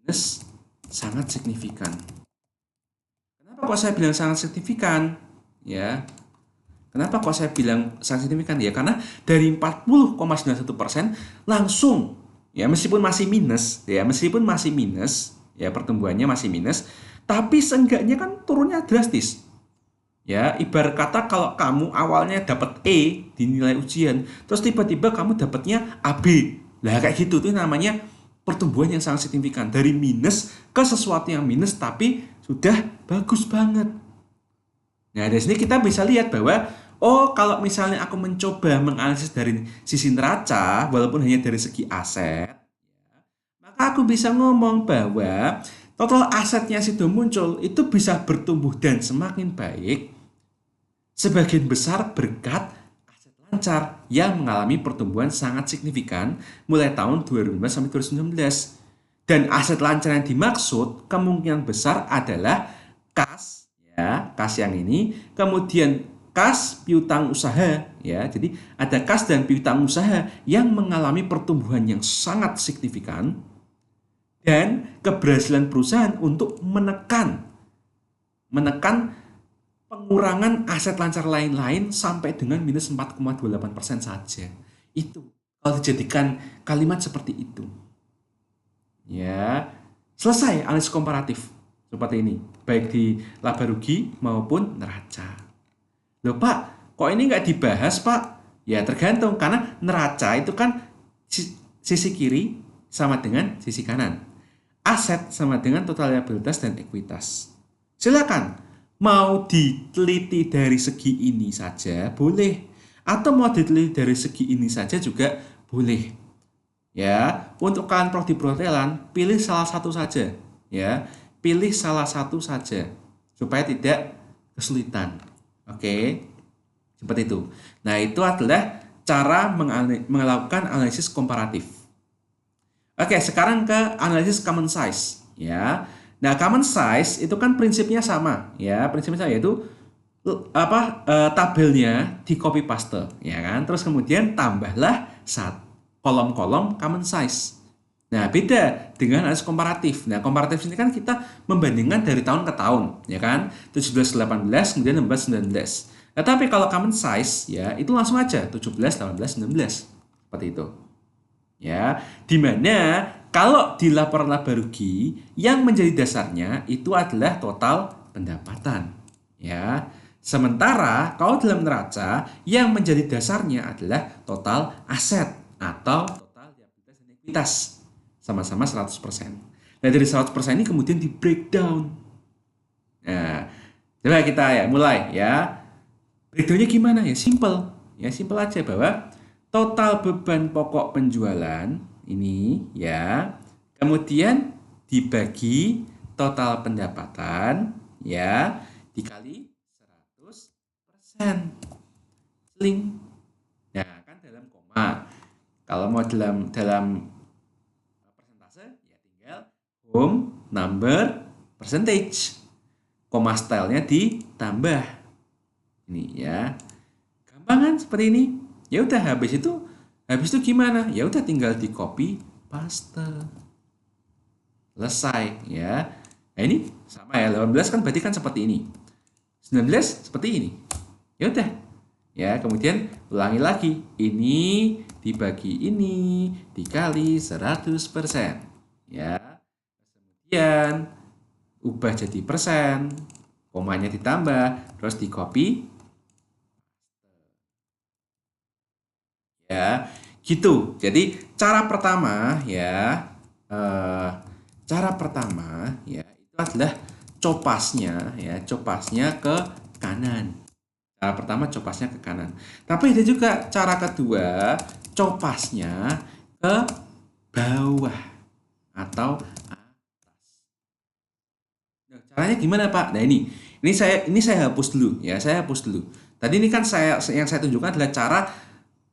minus sangat signifikan. Kenapa kok saya bilang sangat signifikan? Ya, kenapa kok saya bilang sangat signifikan? Ya karena dari 40,91% langsung Ya, meskipun masih minus, ya pertumbuhannya masih minus, tapi seenggaknya kan turunnya drastis. Ya, ibarat kata kalau kamu awalnya dapat E di nilai ujian, terus tiba-tiba kamu dapatnya AB. Lah kayak gitu tuh namanya pertumbuhan yang sangat signifikan dari minus ke sesuatu yang minus tapi sudah bagus banget. Nah, dari sini kita bisa lihat bahwa oh, kalau misalnya aku mencoba menganalisis dari sisi neraca walaupun hanya dari segi aset, maka aku bisa ngomong bahwa total asetnya Sido Muncul itu bisa bertumbuh dan semakin baik sebagian besar berkat aset lancar yang mengalami pertumbuhan sangat signifikan mulai tahun 2015 sampai 2019. Dan aset lancar yang dimaksud kemungkinan besar adalah kas, ya, kas yang ini, kemudian kas piutang usaha, ya. Jadi ada kas dan piutang usaha yang mengalami pertumbuhan yang sangat signifikan dan keberhasilan perusahaan untuk menekan menekan pengurangan aset lancar lain-lain sampai dengan minus 4,28% saja. Itu kalau dijadikan kalimat seperti itu. Ya, selesai analisis komparatif seperti ini, baik di laba rugi maupun neraca. Loh Pak, kok ini nggak dibahas Pak? Ya tergantung, karena neraca itu kan sisi kiri sama dengan sisi kanan. Aset sama dengan total liabilitas dan ekuitas. Silakan, mau diteliti dari segi ini saja boleh, atau mau diteliti dari segi ini saja juga boleh. Ya, untuk kalian prodi perhotelan, pilih salah satu saja. Ya, pilih salah satu saja supaya tidak kesulitan. Oke, seperti itu. Nah, itu adalah cara melakukan analisis komparatif. Oke, sekarang ke analisis common size, ya. Nah, common size itu kan prinsipnya sama, ya. Prinsipnya sama yaitu tabelnya di copy paste, ya kan. Terus kemudian tambahlah kolom-kolom common size. Nah, beda dengan analisis komparatif. Nah, komparatif ini kan kita membandingkan dari tahun ke tahun, ya kan? 17 18 kemudian 16 19. Nah, tapi kalau common size ya itu langsung aja 17 18 19. Seperti itu. Ya, dimana kalau di laporan laba rugi yang menjadi dasarnya itu adalah total pendapatan, ya. Sementara kalau dalam neraca yang menjadi dasarnya adalah total aset atau total liabilitas dan ekuitas sama-sama 100%. Nah, dari 100% ini kemudian di breakdown. Nah, coba kita ya mulai ya. Breakdownnya gimana ya? Simple. Ya simple aja bahwa total beban pokok penjualan ini ya, kemudian dibagi total pendapatan ya dikali 100%. Seling. Nah, kan dalam koma. Kalau mau dalam persentase ya tinggal home number percentage. Koma stylenya ditambah. Ini ya. Gampang kan seperti ini? Ya udah habis itu gimana? Ya udah tinggal di copy paste. Selesai ya. Nah, ini sama ya, 18 kan berarti kan seperti ini. 19 seperti ini. Ya udah. Ya, kemudian ulangi lagi. Ini dibagi ini dikali 100%. Ya. Kemudian ubah jadi persen, komanya ditambah, terus di copy ya gitu. Jadi cara pertama ya cara pertama ya itu adalah copasnya ke kanan. Cara pertama copasnya ke kanan, tapi ada juga cara kedua, copasnya ke bawah atau atas. Nah, caranya gimana Pak? Nah, ini saya hapus dulu ya, saya hapus dulu. Tadi ini kan yang saya tunjukkan adalah cara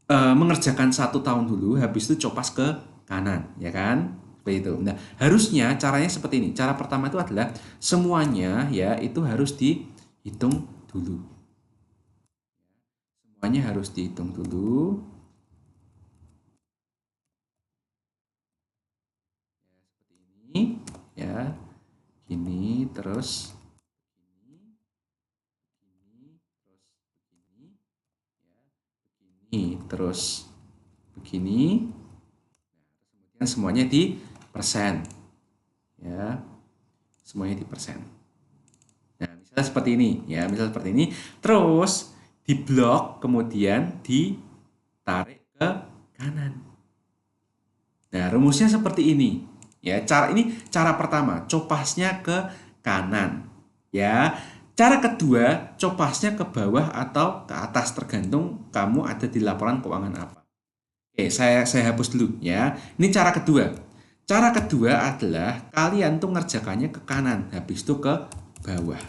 mengerjakan 1 tahun dulu, habis itu copas ke kanan, ya kan? Seperti itu. Nah, harusnya caranya seperti ini. Cara pertama itu adalah semuanya ya itu harus dihitung dulu. Semuanya harus dihitung dulu. Ya, seperti ini, ya. Gini terus ini, ini terus begini. Semuanya di persen. Ya. Semuanya di persen. Nah, misalnya seperti ini, ya, misalnya seperti ini. Terus diblok, kemudian ditarik ke kanan. Nah, rumusnya seperti ini. Ya, cara pertama, copasnya ke kanan. Ya. Cara kedua, copasnya ke bawah atau ke atas tergantung kamu ada di laporan keuangan apa. Oke, saya hapus dulu ya. Ini cara kedua. Cara kedua adalah kalian tuh ngerjakannya ke kanan, habis itu ke bawah.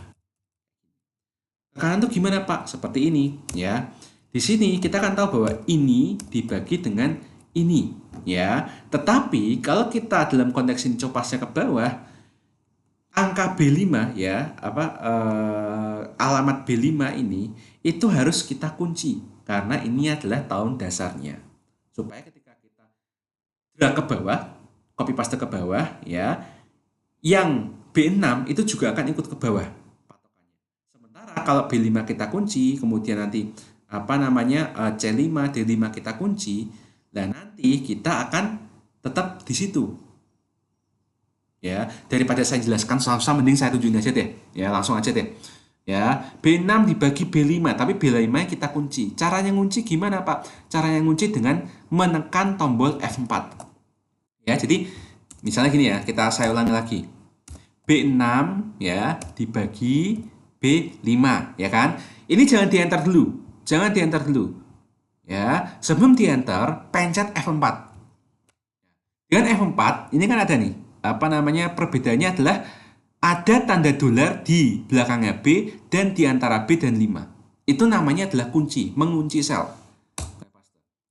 Ke kanan tuh gimana, Pak? Seperti ini ya. Di sini kita akan tahu bahwa ini dibagi dengan ini ya. Tetapi kalau kita dalam konteks ini copasnya ke bawah, angka B5 ya, alamat B5 ini itu harus kita kunci karena ini adalah tahun dasarnya. Supaya ketika kita drag ke bawah, copy paste ke bawah ya, yang B6 itu juga akan ikut ke bawah patokannya. Sementara kalau B5 kita kunci, kemudian nanti C5, D5 kita kunci, dan nanti kita akan tetap di situ. Ya, daripada saya jelaskan susah mending saya tunjukin aja deh. Ya, langsung aja deh. Ya, B6 dibagi B5, tapi B5 kita kunci. Caranya ngunci gimana, Pak? Caranya ngunci dengan menekan tombol F4. Ya, jadi misalnya gini ya, saya ulangi lagi. B6 ya dibagi B5, ya kan? Ini jangan di-enter dulu. Jangan di-enter dulu. Ya, sebelum di-enter, pencet F4. Dengan F4, ini kan ada nih, perbedaannya adalah ada tanda dolar di belakangnya B dan di antara B dan 5. Itu namanya adalah kunci, mengunci sel.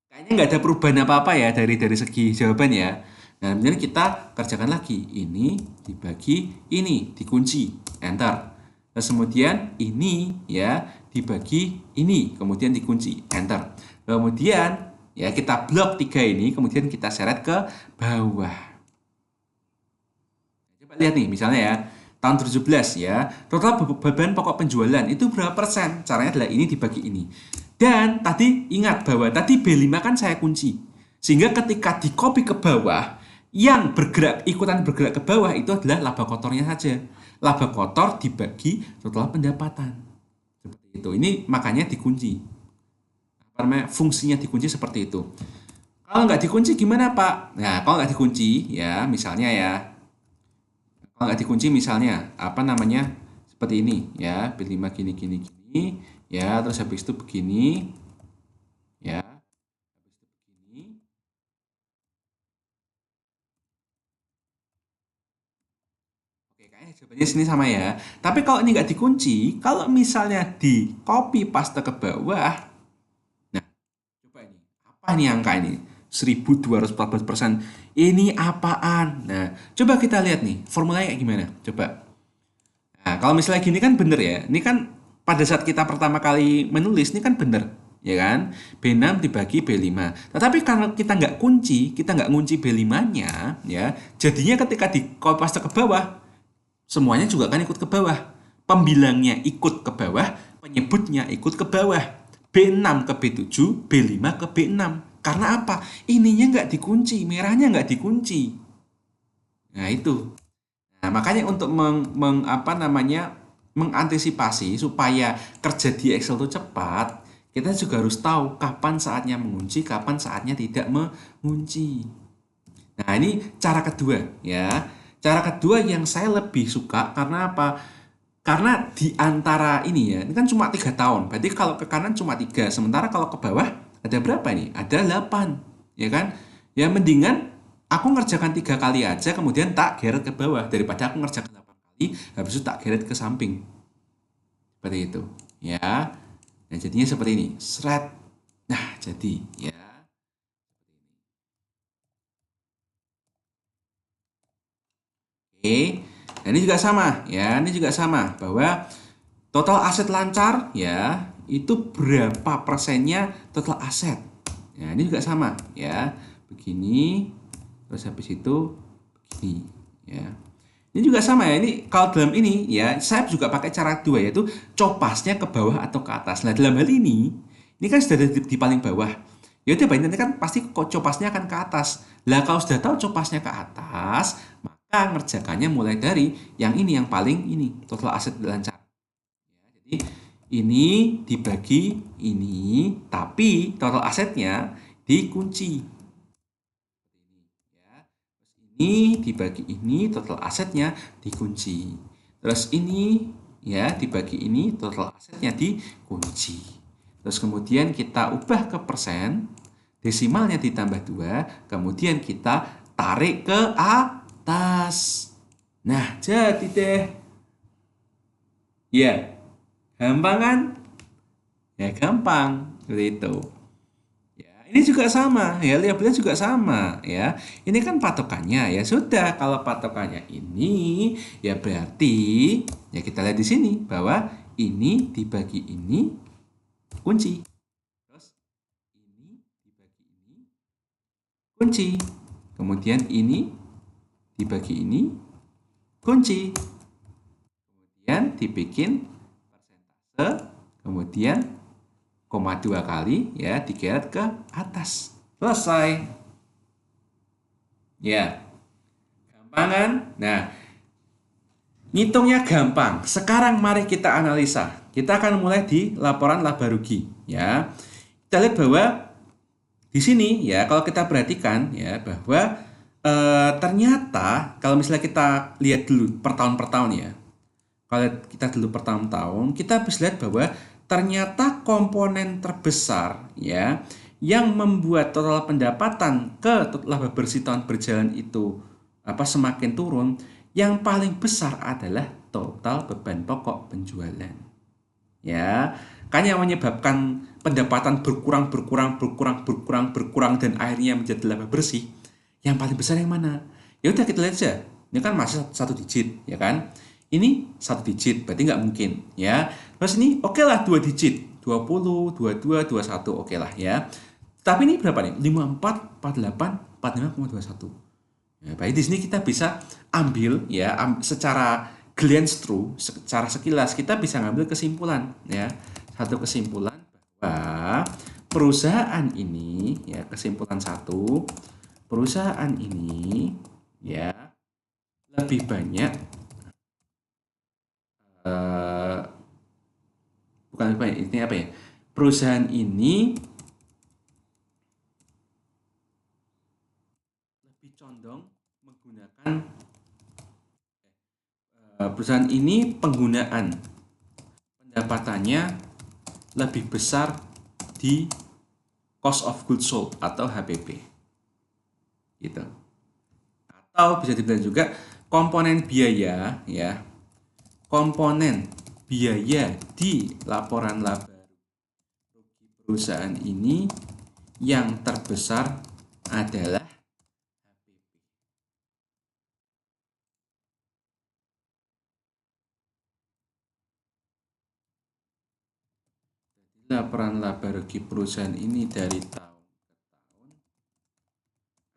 Kayaknya nggak ada perubahan apa-apa ya dari segi jawaban ya. Nah, kemudian kita kerjakan lagi. Ini dibagi ini, dikunci, enter. Terus kemudian ini ya dibagi ini, kemudian dikunci, enter. Kemudian ya kita blok 3 ini, kemudian kita seret ke bawah. Lihat nih, misalnya ya, tahun 2017 ya, total beban pokok penjualan itu berapa persen? Caranya adalah ini dibagi ini. Dan tadi ingat bahwa tadi B5 kan saya kunci. Sehingga ketika di copy ke bawah, yang ikutan bergerak ke bawah itu adalah laba kotornya saja. Laba kotor dibagi total pendapatan. Seperti itu. Ini makanya dikunci. Fungsinya dikunci seperti itu. Kalau nggak dikunci gimana, Pak? Nah, kalau nggak dikunci, ya misalnya ya, kalau nggak dikunci misalnya seperti ini ya, B5 gini ya, terus habis itu begini ya, habis itu begini. Oke, kayaknya jawabannya sini sama ya. Tapi kalau ini nggak dikunci, kalau misalnya di copy paste ke bawah, nah coba ini apa nih angka ini? 1214%. Ini apaan? Nah, coba kita lihat nih, formulanya kayak gimana? Coba. Nah, kalau misalnya gini kan bener ya. Ini kan pada saat kita pertama kali menulis, ini kan bener. Ya kan? B6 dibagi B5. Tetapi kalau kita nggak ngunci B5-nya, ya, jadinya ketika di copy paste ke bawah, semuanya juga akan ikut ke bawah. Pembilangnya ikut ke bawah, penyebutnya ikut ke bawah. B6 ke B7, B5 ke B6. Karena apa? Ininya nggak dikunci, merahnya nggak dikunci. Nah itu. Nah makanya untuk mengantisipasi supaya kerja di Excel itu cepat, kita juga harus tahu kapan saatnya mengunci, kapan saatnya tidak mengunci. Nah ini cara kedua ya. Cara kedua yang saya lebih suka karena apa? Karena di antara ini ya, ini kan cuma 3 tahun. Berarti kalau ke kanan cuma 3, sementara kalau ke bawah ada berapa nih? Ada 8, ya kan? Ya mendingan aku ngerjakan 3 kali aja, kemudian tak geret ke bawah daripada aku ngerjakan 8 kali, habis itu tak geret ke samping. Seperti itu, ya. Nah jadinya seperti ini, seret. Nah jadi, ya. Oke, nah, ini juga sama, ya. Ini juga sama bahwa total aset lancar, ya, itu berapa persennya total aset. Nah, ini juga sama, ya. Begini, terus habis itu begini, ya. Ini juga sama ya. Ini kalau dalam ini ya, saya juga pakai cara dua yaitu copasnya ke bawah atau ke atas. Nah, dalam hal ini kan sudah di paling bawah. Ya udah nanti kan pasti kok copasnya akan ke atas. Lah kalau sudah tahu copasnya ke atas, maka ngerjakannya mulai dari yang ini yang paling ini total aset lancar. Ya, jadi ini dibagi ini, tapi total asetnya dikunci. Ya. Ini dibagi ini, total asetnya dikunci. Terus ini ya dibagi ini, total asetnya dikunci. Terus kemudian kita ubah ke persen, desimalnya ditambah 2, kemudian kita tarik ke atas. Nah, jadi deh. Ya, gampang kan? Ya, gampang. Seperti itu. Ya, ini juga sama, ya labelnya juga sama, ya. Ini kan patokannya, ya sudah. Kalau patokannya ini, ya berarti ya kita lihat di sini bahwa ini dibagi ini kunci. Terus ini dibagi ini kunci. Kemudian ini dibagi ini kunci. Kemudian dibikin persentase, kemudian koma 2 kali ya digeret ke atas. Selesai. Ya, gampang kan? Nah, ngitungnya gampang. Sekarang mari kita analisa. Kita akan mulai di laporan laba rugi ya. Kita lihat bahwa di sini ya kalau kita perhatikan ya bahwa ternyata kalau misalnya kita lihat dulu per tahun ya. Kalau kita dulu per tahun, kita bisa lihat bahwa ternyata komponen terbesar ya yang membuat total pendapatan ke laba bersih tahun berjalan itu semakin turun, yang paling besar adalah total beban pokok penjualan. Ya, kan yang menyebabkan pendapatan berkurang dan akhirnya menjadi laba bersih, yang paling besar yang mana? Ya udah kita lihat aja. Ini kan masih satu digit, ya kan? Ini satu digit, berarti nggak mungkin, ya. Terus ini oke lah 2 digit, 20, 22, 21, oke lah ya. Tapi ini berapa nih? 54, 48, 45,21. Ya, baik di sini kita bisa ambil ya secara glance through, secara sekilas kita bisa ngambil kesimpulan ya. Satu kesimpulan bahwa perusahaan ini ya, kesimpulan satu, perusahaan ini ya lebih banyak bukan lebih banyak, ini apa ya? Perusahaan ini lebih condong menggunakan perusahaan ini penggunaan pendapatannya lebih besar di cost of goods sold atau HPP gitu. Atau bisa dibilang juga komponen biaya ya, komponen biaya di laporan laba rugi perusahaan ini yang terbesar adalah laporan laba rugi perusahaan ini dari tahun ke tahun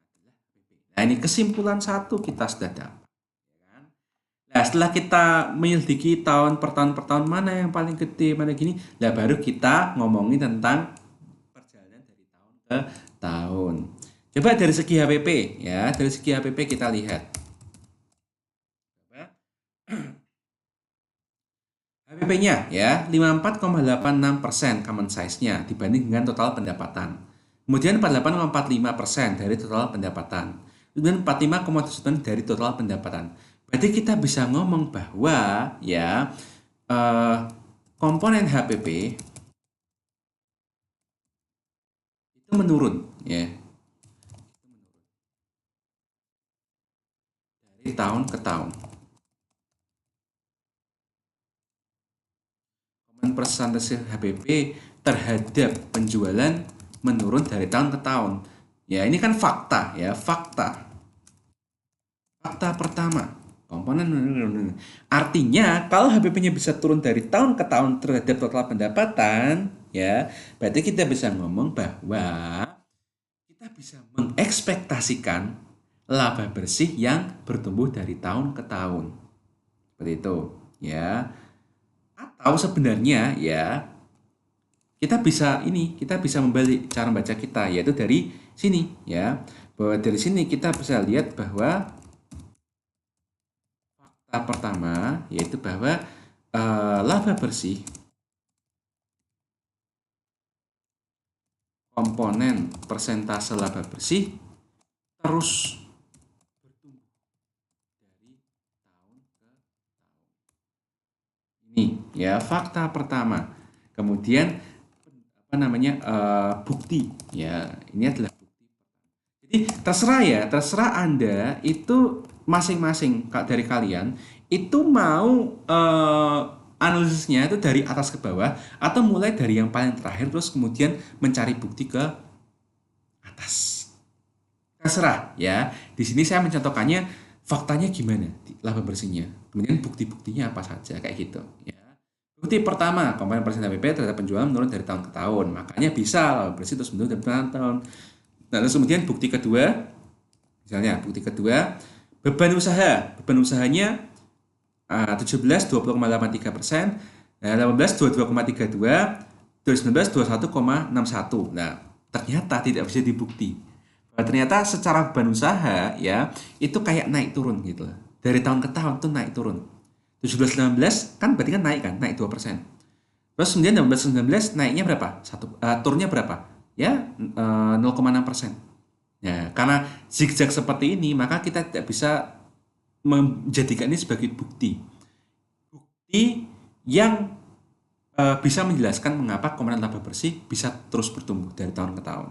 adalah HPP. Nah, ini kesimpulan satu kita sudah dapat. Nah, setelah kita menyelidiki tahun per tahun mana yang paling gede, mana gini, nah baru kita ngomongin tentang perjalanan dari tahun ke tahun. Coba dari segi HPP ya, dari segi HPP kita lihat. HPP-nya ya 54,86% common size-nya dibanding dengan total pendapatan. Kemudian 48,45% dari total pendapatan. Kemudian 45,7% dari total pendapatan. Berarti kita bisa ngomong bahwa ya komponen HPP itu menurun ya dari tahun ke tahun. Persentase HPP terhadap penjualan menurun dari tahun ke tahun. Ya, ini kan fakta ya, fakta. Fakta pertama, komponen menurun. Artinya, kalau HPP-nya bisa turun dari tahun ke tahun terhadap total pendapatan, ya, berarti kita bisa ngomong bahwa kita bisa mengekspektasikan laba bersih yang bertumbuh dari tahun ke tahun. Seperti itu, ya. Atau sebenarnya ya kita bisa membalik cara membaca kita, yaitu dari sini ya. Bahwa dari sini kita bisa lihat bahwa fakta pertama yaitu bahwa laba bersih komponen persentase laba bersih terus bertumbuh dari tahun ke tahun. Ini ya fakta pertama. Kemudian bukti ya, ini adalah bukti. Jadi terserah Anda itu masing-masing dari kalian itu mau analisisnya itu dari atas ke bawah atau mulai dari yang paling terakhir terus kemudian mencari bukti ke atas. Terserah ya. Di sini saya mencontohkannya faktanya gimana laba bersihnya, kemudian bukti-buktinya apa saja kayak gitu ya. Bukti pertama, komponen persen HPP terhadap penjualan menurun dari tahun ke tahun, makanya bisa laba bersih terus menurun dari tahun ke tahun. Nah, terus kemudian bukti kedua, misalnya bukti kedua, beban usahanya 17 20,83%, 18 22,32, 2019 21,61. Nah, ternyata tidak bisa dibukti. Ternyata secara beban usaha ya itu kayak naik turun gitu loh. Dari tahun ke tahun tuh naik turun. 17-19 kan berarti kan naik 2%. Terus kemudian 18-19 naiknya berapa? Turunnya berapa? Ya 0,6%. Ya, karena zigzag seperti ini maka kita tidak bisa menjadikan ini sebagai bukti yang bisa menjelaskan mengapa komponen laba bersih bisa terus bertumbuh dari tahun ke tahun.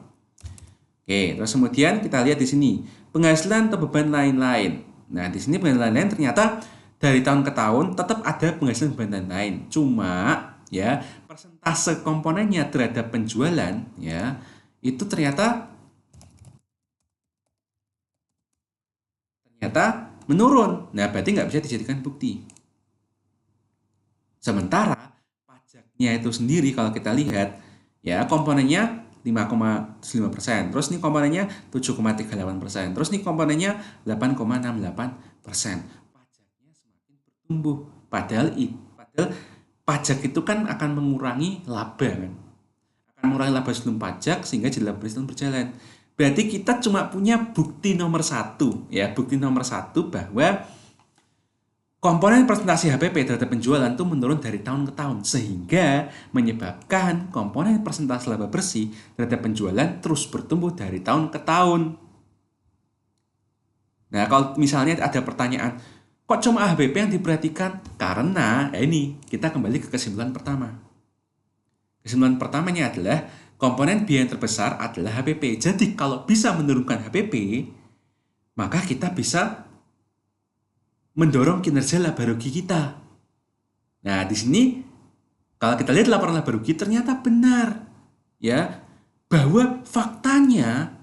Oke, terus kemudian kita lihat di sini penghasilan atau beban lain-lain. Nah, di sini beban lain-lain ternyata dari tahun ke tahun tetap ada penghasilan beban lain-lain. Cuma ya persentase komponennya terhadap penjualan ya itu ternyata menurun. Nah, berarti nggak bisa dijadikan bukti. Sementara pajaknya itu sendiri kalau kita lihat ya komponennya 5,5%, terus ini komponennya 7,38%, terus ini komponennya 8,68%. Pajaknya semakin bertumbuh. Padahal pajak itu kan akan mengurangi laba kan. Akan mengurangi laba sebelum pajak sehingga jadi laba bersih berjalan. Berarti kita cuma punya bukti nomor satu ya, bukti nomor satu bahwa komponen presentasi HPP terhadap penjualan itu menurun dari tahun ke tahun sehingga menyebabkan komponen persentase laba bersih terhadap penjualan terus bertumbuh dari tahun ke tahun. Nah, kalau misalnya ada pertanyaan, kok cuma HPP yang diperhatikan? Karena ini kita kembali ke kesimpulan pertama. Kesimpulan pertamanya adalah komponen biaya yang terbesar adalah HPP. Jadi kalau bisa menurunkan HPP, maka kita bisa mendorong kinerja laba rugi kita. Nah, di sini kalau kita lihat laporan laba rugi ternyata benar ya bahwa faktanya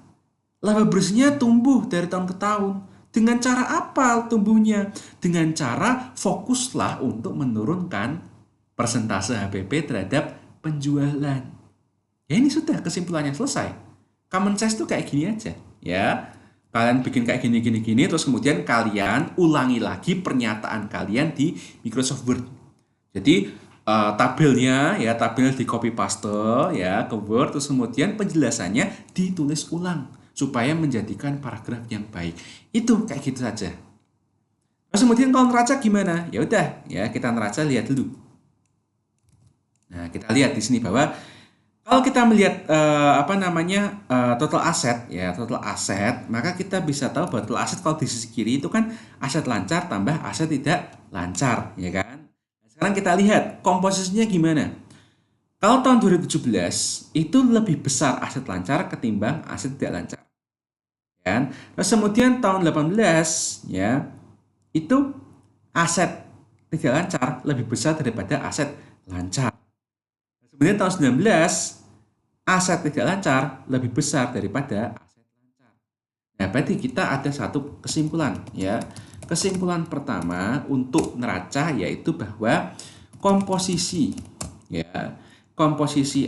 laba bersihnya tumbuh dari tahun ke tahun. Dengan cara apa tumbuhnya? Dengan cara fokuslah untuk menurunkan persentase HPP terhadap penjualan. Ya ini sudah kesimpulannya selesai. Common sense itu kayak gini aja ya. Kalian bikin kayak gini terus kemudian kalian ulangi lagi pernyataan kalian di Microsoft Word. Jadi tabelnya di copy paste ya ke Word, terus kemudian penjelasannya ditulis ulang supaya menjadikan paragraf yang baik. Itu kayak gitu saja. Terus kemudian kalau neraca gimana? Ya udah ya kita neraca lihat dulu. Nah, kita lihat di sini bahwa kalau kita melihat total aset, maka kita bisa tahu bahwa total aset kalau di sisi kiri itu kan aset lancar tambah aset tidak lancar, ya kan? Nah, sekarang kita lihat komposisinya gimana. Kalau tahun 2017 itu lebih besar aset lancar ketimbang aset tidak lancar, kan? Terus kemudian tahun 18 ya itu aset tidak lancar lebih besar daripada aset lancar. Kemudian tahun 19 aset tidak lancar lebih besar daripada aset lancar. Nah, berarti kita ada satu kesimpulan ya. Kesimpulan pertama untuk neraca yaitu bahwa komposisi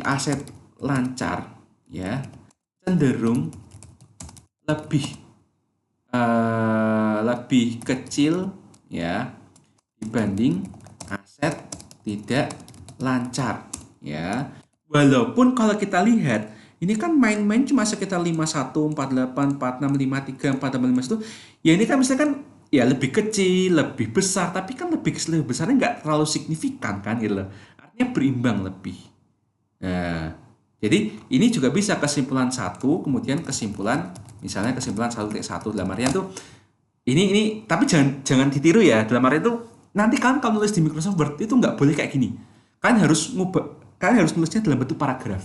aset lancar ya cenderung lebih kecil ya dibanding aset tidak lancar ya. Walaupun kalau kita lihat ini kan main-main cuma sekitar 51, 48, 46, 53, 45 itu ya ini kan misalnya kan ya lebih kecil, lebih besar tapi kan lebih besarnya nggak terlalu signifikan kan gitu loh. Artinya berimbang lebih. Nah, jadi ini juga bisa kesimpulan satu, kemudian kesimpulan misalnya kesimpulan 1.1 dalam artian tuh ini tapi jangan jangan ditiru ya dalam arti itu nanti kan kalau nulis di Microsoft Word itu nggak boleh kayak gini kan harus ngubah kan harus nulisnya dalam bentuk paragraf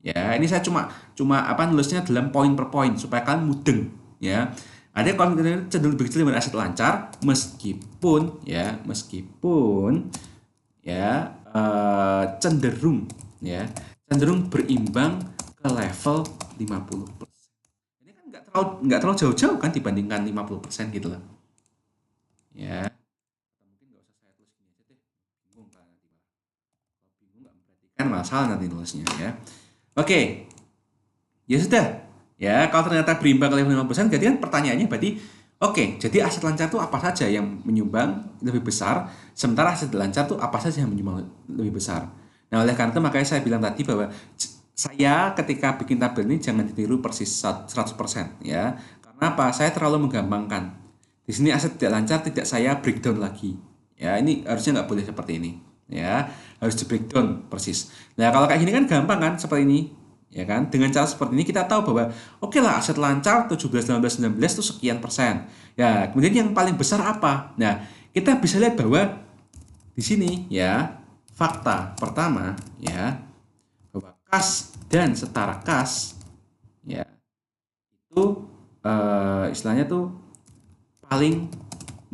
ya ini saya cuma cuma apa nulisnya dalam poin per poin supaya kalian mudeng ya ada kalau cenderung lebih kecil daripada aset lancar meskipun ya cenderung ya cenderung berimbang ke level 50%. Ini kan nggak terlalu jauh-jauh kan dibandingkan 50% gitu loh. Ya, mungkin nggak usah saya tulis gini aja deh. Bingung kan nanti malah. Kalau bingung nggak memperhatikan masalah nanti nulisnya ya. Oke, ya sudah. Ya, kalau ternyata berimbang ke level 50%, berarti kan pertanyaannya berarti oke, jadi aset lancar itu apa saja yang menyumbang lebih besar, sementara aset lancar itu apa saja yang menyumbang lebih besar. Nah, oleh karena itu makanya saya bilang tadi bahwa saya ketika bikin tabel ini jangan ditiru persis 100% ya. Karena apa? Saya terlalu menggampangkan. Di sini aset tidak lancar tidak saya breakdown lagi. Ya, ini harusnya nggak boleh seperti ini. Ya, harus di breakdown persis. Nah, kalau kayak gini kan gampang kan seperti ini. Ya kan? Dengan cara seperti ini kita tahu bahwa oke lah aset lancar 17, 18, 19 itu sekian persen. Ya, kemudian yang paling besar apa? Nah, kita bisa lihat bahwa di sini ya fakta pertama ya bahwa kas dan setara kas ya itu istilahnya tuh paling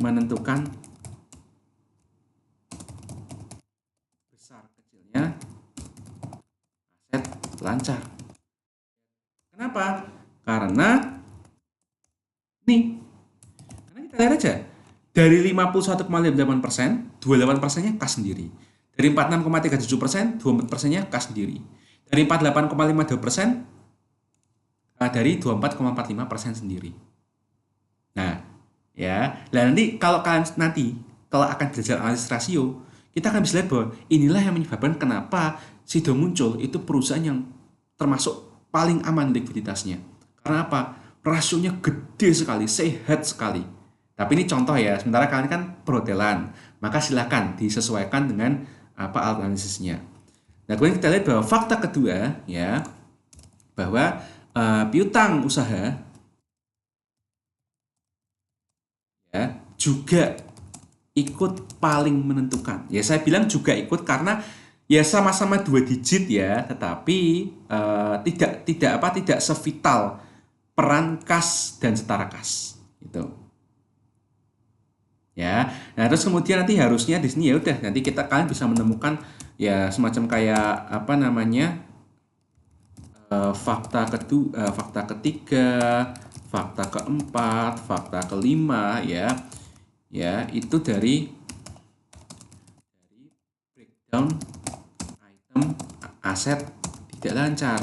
menentukan besar kecilnya aset lancar. Kenapa? Karena nih, karena kita lihat aja dari 51,58%, 28%-nya kas sendiri. Dari 46,37%, 24%-nya kas sendiri. Dari 48,52%, dari 24,45% sendiri. Nah, ya. Nah, nanti kalau kalian nanti kalau akan belajar analisis rasio, kita akan bisa lihat bahwa inilah yang menyebabkan kenapa Sido muncul itu perusahaan yang termasuk paling aman likuiditasnya. Karena apa? Rasionya gede sekali, sehat sekali. Tapi ini contoh ya, sementara kalian kan perhotelan, maka silakan disesuaikan dengan apa alat analisisnya. Nah, kemudian kita lihat bahwa fakta kedua ya, bahwa piutang usaha ya juga ikut paling menentukan. Ya saya bilang juga ikut karena ya sama-sama dua digit ya, tetapi tidak sevital peran kas dan setara kas itu. Ya. Nah, terus kemudian nanti harusnya di sini ya udah nanti kalian bisa menemukan ya semacam kayak apa namanya fakta ketiga, fakta keempat, fakta kelima ya. Ya, itu dari breakdown item aset tidak lancar.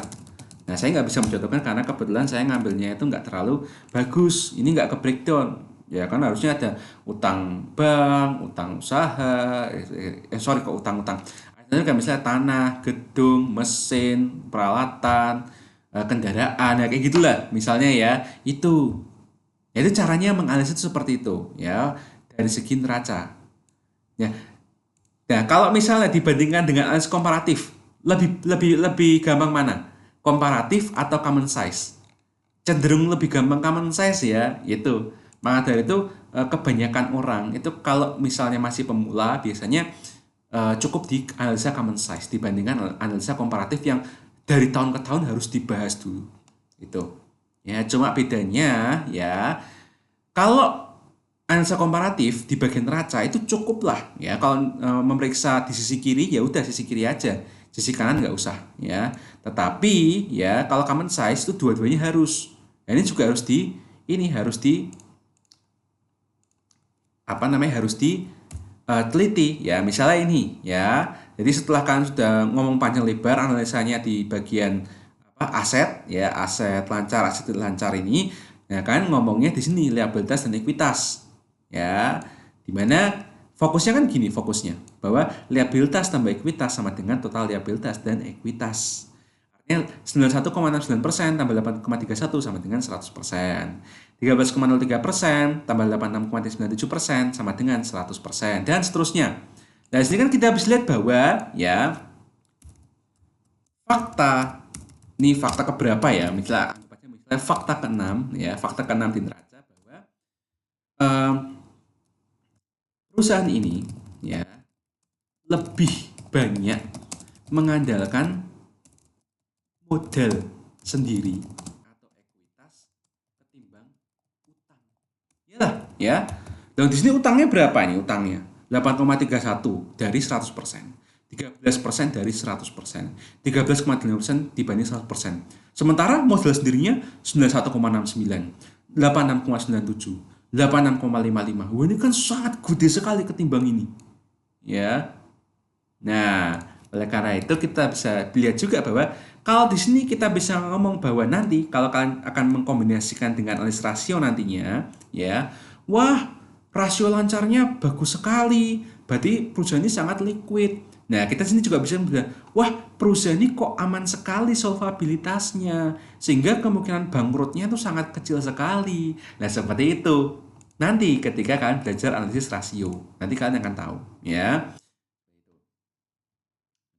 Nah, saya nggak bisa mencontohkan karena kebetulan saya ngambilnya itu nggak terlalu bagus. Ini nggak ke breakdown. Ya kan harusnya ada utang bank, utang usaha, sorry kok utang-utang. Itu kan misalnya tanah, gedung, mesin, peralatan, kendaraan, ya kayak gitulah misalnya ya. Itu caranya menganalisis seperti itu ya dari segi neraca. Ya. Nah, kalau misalnya dibandingkan dengan analisis komparatif, lebih gampang mana? Komparatif atau common size? Cenderung lebih gampang common size ya, itu. Maka dari itu kebanyakan orang itu kalau misalnya masih pemula biasanya cukup di analisa common size dibandingkan analisa komparatif yang dari tahun ke tahun harus dibahas dulu. Itu. Ya, cuma bedanya ya kalau analisa komparatif di bagian neraca itu cukup lah ya kalau memeriksa di sisi kiri ya udah sisi kiri aja sisi kanan nggak usah ya tetapi ya kalau common size itu dua-duanya harus ya, ini juga harus di apa namanya harus diteliti ya misalnya ini ya jadi setelah kalian sudah ngomong panjang lebar analisanya di bagian apa aset ya aset lancar aset tidak lancar ini ya kan ngomongnya di sini liabilitas dan ekuitas ya dimana Fokusnya kan gini, fokusnya bahwa liabilitas tambah ekuitas sama dengan total liabilitas dan ekuitas. Artinya 91,69% tambah 8,31 sama dengan 100%. 13,03% tambah 86,97% sama dengan 100%. Dan seterusnya. Nah, di sini kan kita bisa lihat bahwa ya fakta, ini fakta keberapa ya? Misalnya fakta ke-6 ya, fakta ke-6 di neraca bahwa em, perusahaan ini ya lebih banyak mengandalkan modal sendiri atau ekuitas ketimbang utang. Iyalah, ya. Dan di sini utangnya berapa nih utangnya? 8,31 dari 100%. 13% dari 100%. 13,5% dibanding 100%. Sementara modal sendirinya 91,69, 86,97, 86,55. Wah, ini kan sangat gede sekali ketimbang ini. Ya. Nah, oleh karena itu kita bisa lihat juga bahwa kalau di sini kita bisa ngomong bahwa nanti kalau kalian akan mengkombinasikan dengan analisis rasio nantinya, ya, wah, rasio lancarnya bagus sekali. Berarti perusahaan ini sangat liquid. Nah, kita sini juga bisa bilang, wah, perusahaan ini kok aman sekali solvabilitasnya, sehingga kemungkinan bangkrutnya itu sangat kecil sekali. Nah, seperti itu. Nanti ketika kalian belajar analisis rasio, nanti kalian akan tahu, ya.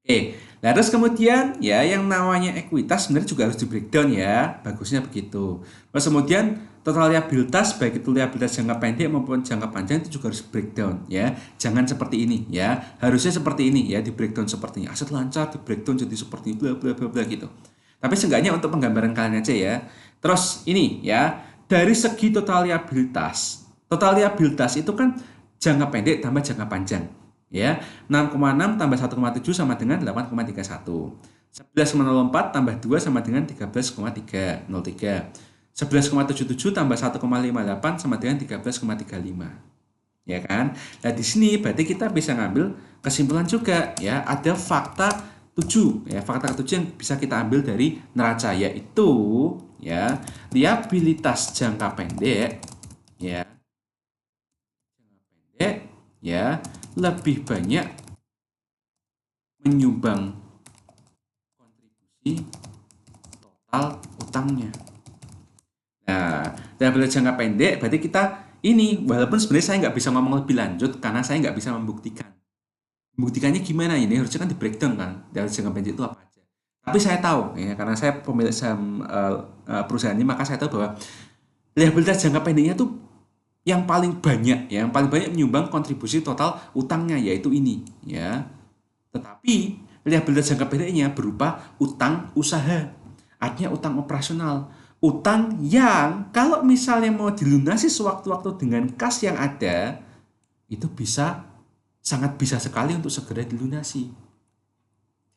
Oke, nah terus kemudian ya yang namanya ekuitas sebenarnya juga harus di breakdown ya, bagusnya begitu. Terus kemudian total liabilitas baik itu liabilitas jangka pendek maupun jangka panjang itu juga harus breakdown ya. Jangan seperti ini ya, harusnya seperti ini ya, di breakdown seperti ini. Aset lancar di breakdown jadi seperti bla bla bla bla gitu. Tapi seenggaknya untuk penggambaran kalian aja ya. Terus ini ya, dari segi total liabilitas itu kan jangka pendek tambah jangka panjang ya. 6,6 tambah 1,7 sama dengan 8,31. 11,04 tambah 2 sama dengan 13,303. 11,77 tambah 1,58 sama dengan 13,35. Ya kan? Nah, di sini berarti kita bisa ngambil kesimpulan juga ya, ada fakta 7 ya, fakta ke-7 yang bisa kita ambil dari neraca yaitu ya, liabilitas jangka pendek ya, ya lebih banyak menyumbang kontribusi total utangnya. Nah, liabilitas jangka pendek berarti kita ini, walaupun sebenarnya saya nggak bisa ngomong lebih lanjut karena saya nggak bisa membuktikan. Membuktikannya gimana ini? Harusnya kan di breakdown kan, liabilitas jangka pendek itu apa aja. Tapi saya tahu ya, karena saya pemilik saham perusahaan ini, maka saya tahu bahwa liabilitas jangka pendeknya tuh yang paling banyak ya, yang paling banyak menyumbang kontribusi total utangnya yaitu ini ya. Tetapi liabilitas jangka pendeknya berupa utang usaha. Artinya utang operasional. Utang yang kalau misalnya mau dilunasi sewaktu-waktu dengan kas yang ada, itu sangat bisa sekali untuk segera dilunasi.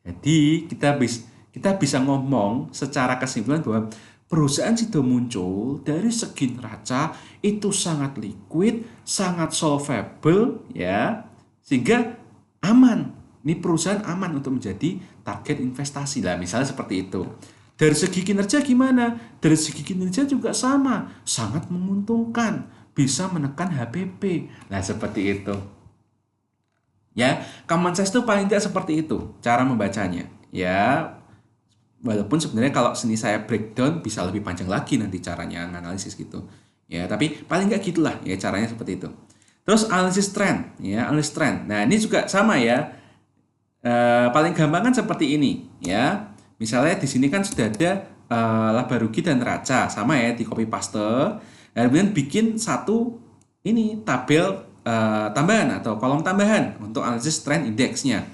Jadi kita bisa ngomong secara kesimpulan bahwa perusahaan Sido Muncul dari segi neraca itu sangat liquid, sangat solvable ya, sehingga aman. Ini perusahaan aman untuk menjadi target investasi lah, misalnya seperti itu. Dari segi kinerja gimana? Dari segi kinerja juga sama, sangat menguntungkan, bisa menekan HPP. Nah, seperti itu. Ya, common sense itu paling tidak seperti itu cara membacanya. Ya, walaupun sebenarnya kalau seni saya breakdown bisa lebih panjang lagi nanti caranya analisis gitu. Ya, tapi paling nggak gitulah ya caranya seperti itu. Terus analisis trend, ya analisis trend. Nah, ini juga sama ya. Paling gampang kan seperti ini, ya. Misalnya di sini kan sudah ada laba rugi dan neraca, sama ya di copy paste. Dan kemudian bikin satu ini tabel tambahan atau kolom tambahan untuk analisis trend indeksnya.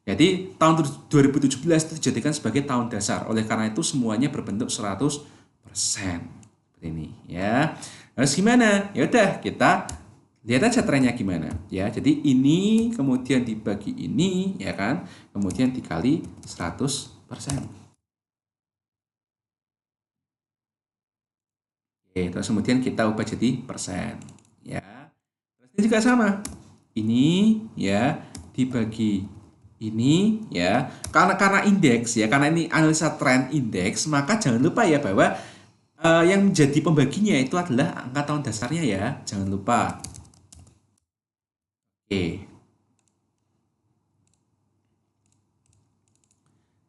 Jadi tahun 2017 itu dijadikan sebagai tahun dasar. Oleh karena itu semuanya berbentuk 100%. Seperti ini ya. Harus gimana? Ya udah kita lihat aja trennya gimana ya. Jadi ini kemudian dibagi ini ya kan. Kemudian dikali 100%. Oke, terus kemudian kita ubah jadi persen ya. Terus ini juga sama. Ini ya dibagi ini ya, karena indeks ya, karena ini analisa trend indeks, maka jangan lupa ya bahwa yang menjadi pembaginya itu adalah angka tahun dasarnya ya, jangan lupa. Oke.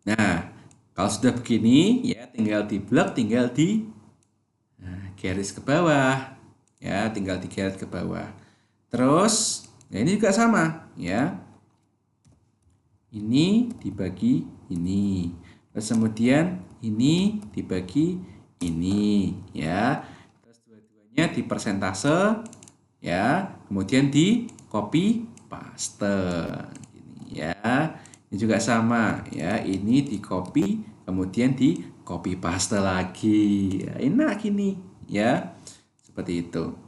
Nah, kalau sudah begini ya tinggal di blok, tinggal di garis ke bawah. Ya, tinggal di garis ke bawah. Terus, nah ini juga sama ya. Ini dibagi ini. Terus kemudian ini dibagi ini ya. Terus dua-duanya di persentase ya. Kemudian di copy paste. Ini ya. Ini juga sama ya. Ini di copy kemudian di copy paste lagi. Ya, enak ini ya. Seperti itu.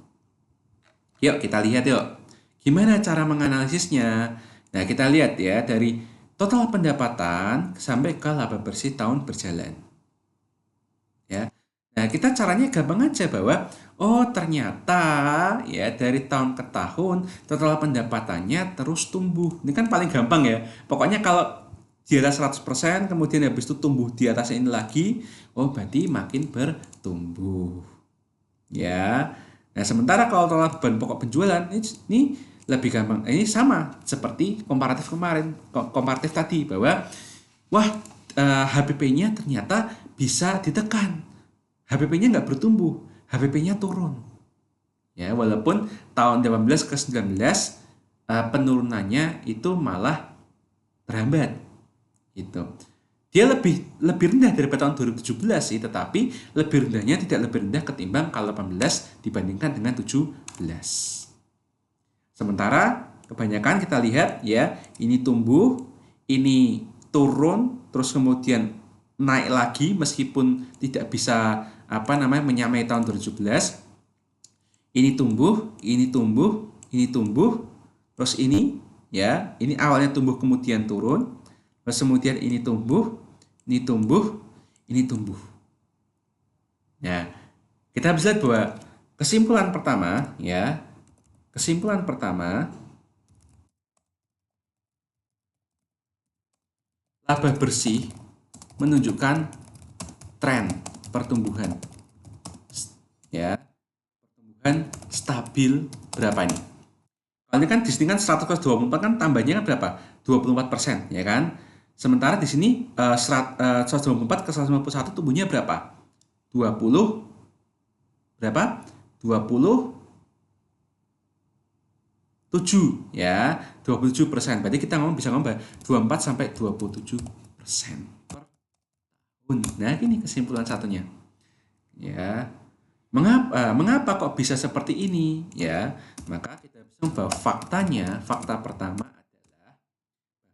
Yuk kita lihat yuk. Gimana cara menganalisisnya? Nah, kita lihat ya dari total pendapatan sampai ke laba bersih tahun berjalan. Ya. Nah, kita caranya gampang aja bahwa oh ternyata ya dari tahun ke tahun total pendapatannya terus tumbuh. Ini kan paling gampang ya. Pokoknya kalau di atas 100% kemudian habis itu tumbuh di atas ini lagi, oh berarti makin bertumbuh. Ya. Nah, sementara kalau total beban pokok penjualan ini lebih gampang. Ini sama seperti komparatif tadi bahwa wah HPP-nya ternyata bisa ditekan. HPP-nya nggak bertumbuh, HPP-nya turun. Ya, walaupun tahun 18 ke 19 penurunannya itu malah terhambat. Gitu. Dia lebih rendah daripada tahun 2017 sih, tetapi lebih rendahnya tidak lebih rendah ketimbang kalau 18 dibandingkan dengan 17. Sementara kebanyakan kita lihat ya, ini tumbuh, ini turun, terus kemudian naik lagi meskipun tidak bisa menyamai tahun 2017. Ini tumbuh, ini tumbuh, ini tumbuh, terus ini ya, ini awalnya tumbuh kemudian turun, terus kemudian ini tumbuh, ini tumbuh, ini tumbuh. Nah, kita bisa lihat bahwa kesimpulan pertama ya, laba bersih menunjukkan tren pertumbuhan. Ya, pertumbuhan stabil berapa ini? Kalau ini kan di sini kan 124 kan tambahnya kan berapa? 24% ya kan? Sementara di sini 124 ke 151 tumbuhnya berapa? 20 berapa? 27 ya, 27%. Berarti kita bisa ngomong 24 sampai 27% per tahun. Nah, ini kesimpulan satunya. Ya. Mengapa kok bisa seperti ini? Ya, maka kita bisa bahwa fakta pertama adalah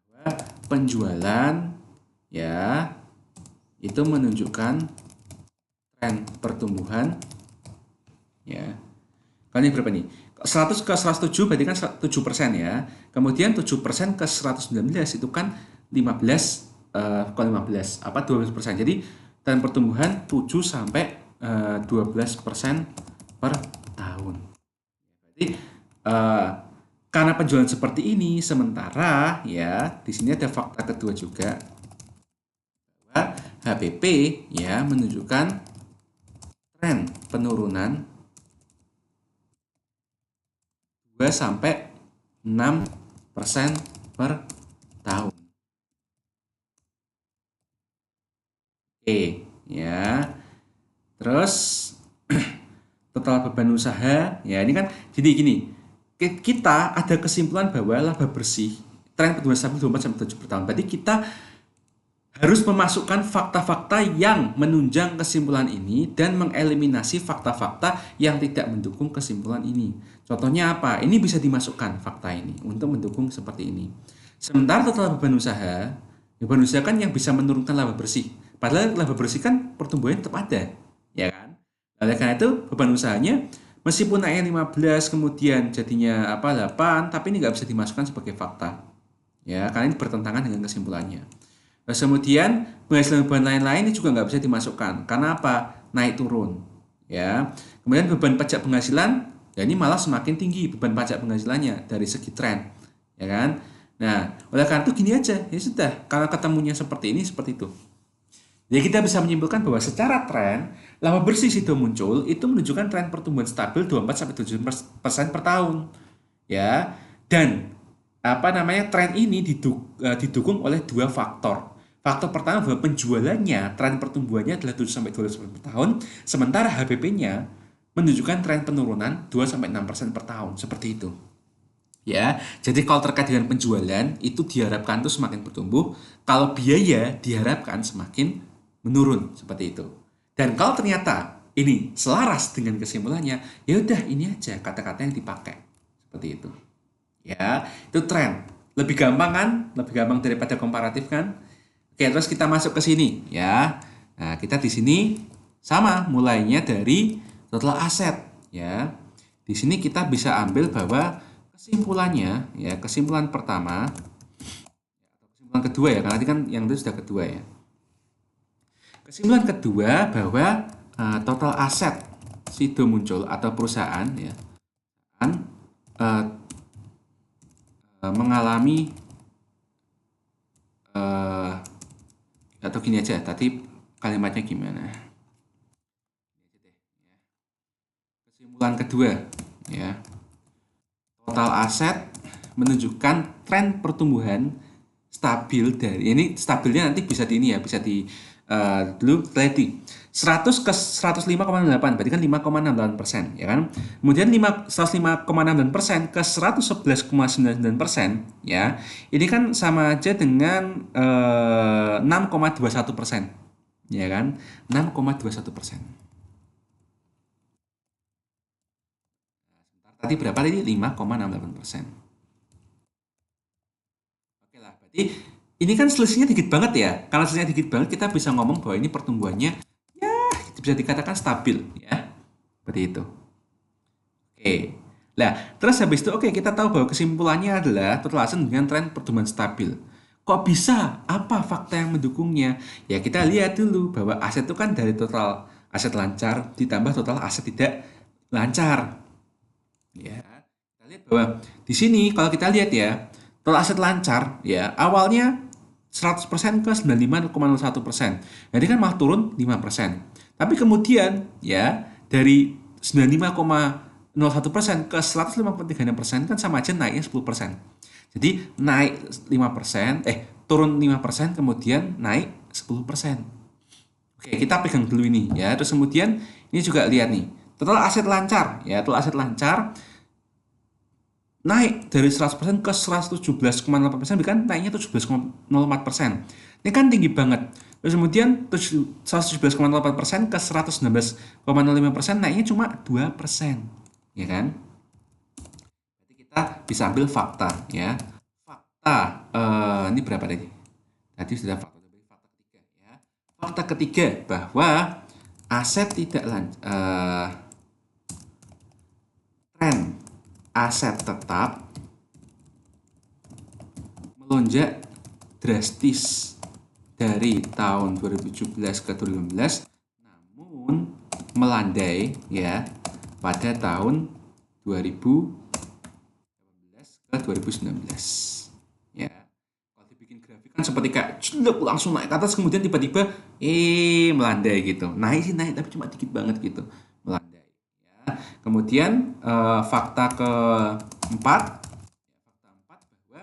bahwa penjualan ya itu menunjukkan tren pertumbuhan ya. Kali ini berapa nih? 100 ke 107 berarti kan 7% ya. Kemudian 7% ke 119 itu kan 15 12%. Jadi tren pertumbuhan 7 sampai 12% per tahun. Jadi karena penjualan seperti ini, sementara ya di sini ada fakta kedua juga bahwa HPP ya menunjukkan tren penurunan 2 sampai 6% per tahun. Oke, ya. Terus total beban usaha, ya ini kan jadi gini, kita ada kesimpulan bahwa laba bersih tren pertumbuhan stabil 24 sampai 7 per tahun. Berarti kita harus memasukkan fakta-fakta yang menunjang kesimpulan ini dan mengeliminasi fakta-fakta yang tidak mendukung kesimpulan ini. Contohnya apa? Ini bisa dimasukkan fakta ini untuk mendukung seperti ini. Sementara total beban usaha kan yang bisa menurunkan laba bersih. Padahal laba bersih kan pertumbuhannya tetap ada, ya kan? Oleh karena itu beban usahanya meskipun naiknya 15 kemudian jadinya 8, tapi ini nggak bisa dimasukkan sebagai fakta. Ya, karena ini bertentangan dengan kesimpulannya. Terus kemudian penghasilan beban lain-lain ini juga nggak bisa dimasukkan. Karena apa? Naik turun. Ya. Kemudian beban pajak penghasilan, ya ini malah semakin tinggi beban pajak penghasilannya dari segi tren. Ya kan? Nah, oleh karena itu gini aja. Ya sudah, kalau ketemunya seperti ini, seperti itu. Jadi kita bisa menyimpulkan bahwa secara tren, laba bersih sido muncul itu menunjukkan tren pertumbuhan stabil 24 sampai 7% per tahun. Ya. Dan tren ini didukung oleh dua faktor. Faktor pertama bahwa penjualannya, tren pertumbuhannya adalah 7 sampai 12% per tahun, sementara HPP-nya menunjukkan tren penurunan 2 sampai 6% per tahun, seperti itu. Ya, jadi kalau terkait dengan penjualan itu diharapkan tuh semakin bertumbuh, kalau biaya diharapkan semakin menurun, seperti itu. Dan kalau ternyata ini selaras dengan kesimpulannya, ya udah ini aja kata-kata yang dipakai. Seperti itu. Ya, itu tren. Lebih gampang kan? Lebih gampang daripada komparatif kan? Oke, terus kita masuk ke sini ya. Nah, kita di sini sama mulainya dari total aset ya. Di sini kita bisa ambil bahwa kesimpulannya ya, kesimpulan pertama atau kesimpulan kedua ya, karena tadi kan yang itu sudah kedua ya. Kesimpulan kedua bahwa total aset Sido muncul atau perusahaan ya mengalami atau gini aja, tadi kalimatnya gimana? Kesimpulan kedua ya, total aset menunjukkan tren pertumbuhan stabil dari ini, stabilnya nanti bisa di ini ya, bisa di dulu teliti 100 ke 105,8 berarti kan 5,68% ya kan. Kemudian 105,68% ke 111,99% ya. Ini kan sama aja dengan 6,21% ya kan. 6,21%. Tadi berapa tadi? 5,68%. Oke lah, berarti ini kan selisihnya dikit banget ya. Kalau selisihnya dikit banget, kita bisa ngomong bahwa ini pertumbuhannya ya bisa dikatakan stabil ya. Seperti itu. Oke. Nah, terus habis itu oke, kita tahu bahwa kesimpulannya adalah total aset dengan tren pertumbuhan stabil. Kok bisa? Apa fakta yang mendukungnya? Ya kita lihat dulu bahwa aset itu kan dari total aset lancar ditambah total aset tidak lancar. Ya, kita lihat bahwa di sini kalau kita lihat ya, total aset lancar ya awalnya 100% ke 95,01%. Jadi kan malah turun 5%. Tapi kemudian ya dari 95,01% ke 105,36% kan sama aja naiknya 10%. Jadi naik 5%, turun 5%, kemudian naik 10%. Oke, kita pegang dulu ini ya. Terus kemudian ini juga lihat nih, total aset lancar ya, total aset lancar naik dari 100% ke 117,8%, kan naiknya 17,04%. Ini kan tinggi banget. Terus kemudian 117,8% ke 119,05%, naiknya cuma 2%. Ya kan? Jadi kita bisa ambil fakta ya. Fakta ini berapa tadi? Tadi sudah fakta ketiga ya. Fakta ketiga bahwa aset tidak tren aset tetap melonjak drastis dari tahun 2017 ke 2015, namun melandai ya pada tahun 2018 ke 2019 ya. Kalau dibikin grafik kan seperti kayak langsung naik ke atas, kemudian tiba-tiba melandai gitu. Naik sih naik tapi cuma dikit banget gitu, melandai ya. Kemudian fakta keempat bahwa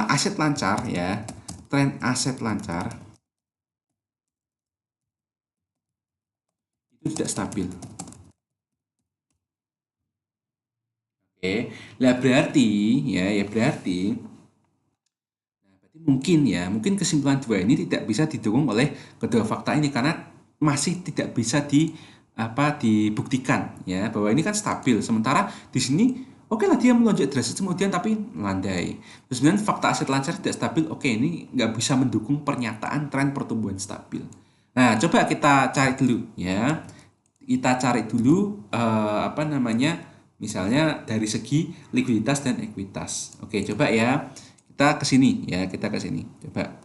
aset lancar ya, tren aset lancar itu tidak stabil. Oke, lah berarti berarti mungkin kesimpulan dua ini tidak bisa didukung oleh kedua fakta ini karena masih tidak bisa dibuktikan ya bahwa ini kan stabil, sementara di sini oke lah dia melonjak drastis kemudian tapi melandai. Terus kemudian fakta aset lancar tidak stabil, oke ini nggak bisa mendukung pernyataan tren pertumbuhan stabil. Nah coba kita cari dulu ya, kita cari dulu misalnya dari segi likuiditas dan ekuitas. Oke coba ya kita ke sini ya, kita ke sini coba.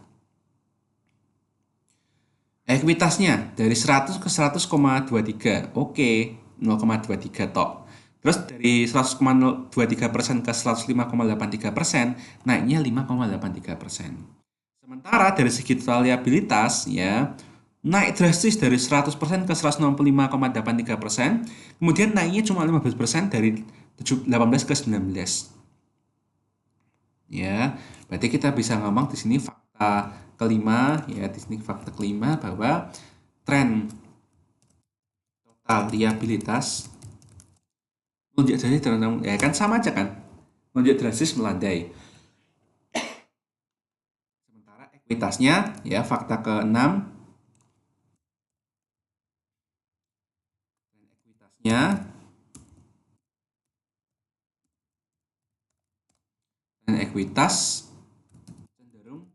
Ekuitasnya dari 100 ke 100,23. Oke, 0,23 tok. Terus dari 100,23% ke 105,83%, naiknya 5,83%. Sementara dari segi total liabilitas ya, naik drastis dari 100% ke 165,83%, kemudian naiknya cuma 15% dari 18 ke 19. Ya, berarti kita bisa ngomong di sini fakta kelima ya, di sini fakta kelima bahwa tren total liabilitas melonjak drastis ya kan sama aja kan, melonjak drastis melandai. Sementara ekuitasnya ya fakta keenam, ekuitasnya dan ekuitas cenderung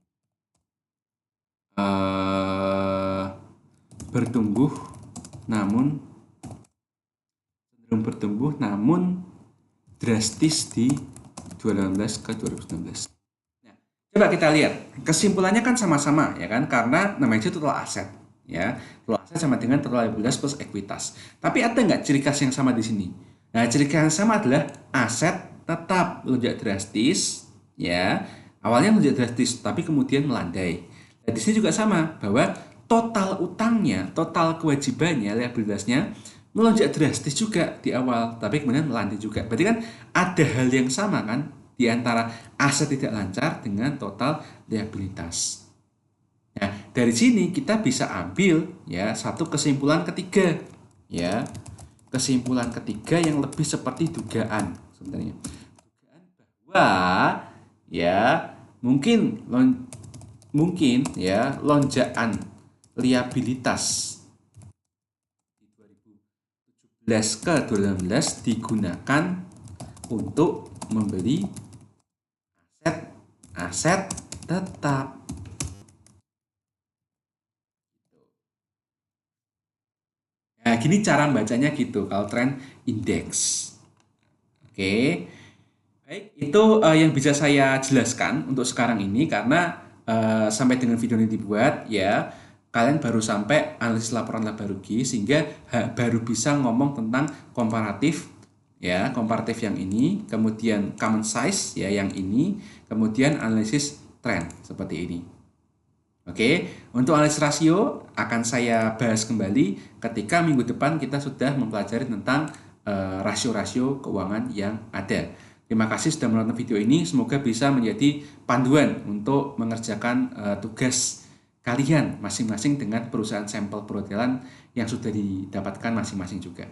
eh, bertumbuh namun drastis di 2018 ke 2019. Nah, coba kita lihat kesimpulannya kan sama-sama ya kan, karena namanya itu total aset ya, total aset sama dengan total liabilitas plus ekuitas. Tapi ada nggak ciri khas yang sama di sini? Nah, ciri khas yang sama adalah aset tetap melonjak drastis ya, awalnya melonjak drastis tapi kemudian melandai. Nah, di sini juga sama bahwa total utangnya, total kewajibannya, liabilitasnya melonjak drastis juga di awal, tapi kemudian melandai juga. Berarti kan ada hal yang sama kan di antara aset tidak lancar dengan total liabilitas. Nah, dari sini kita bisa ambil ya satu kesimpulan ketiga ya. Kesimpulan ketiga yang lebih seperti dugaan sebenarnya. Dugaan bahwa ya mungkin ya lonjakan liabilitas 2017 ke 2016 digunakan untuk membeli aset tetap. Nah, gini cara bacanya gitu kalau tren indeks. Oke. Baik, itu yang bisa saya jelaskan untuk sekarang ini karena sampai dengan video ini dibuat ya, kalian baru sampai analisis laporan laba rugi sehingga baru bisa ngomong tentang komparatif ya, komparatif yang ini, kemudian common size ya yang ini, kemudian analisis tren seperti ini. Oke, untuk analisis rasio akan saya bahas kembali ketika minggu depan kita sudah mempelajari tentang rasio-rasio keuangan yang ada. Terima kasih sudah menonton video ini, semoga bisa menjadi panduan untuk mengerjakan tugas kalian masing-masing dengan perusahaan sampel perhotelan yang sudah didapatkan masing-masing juga.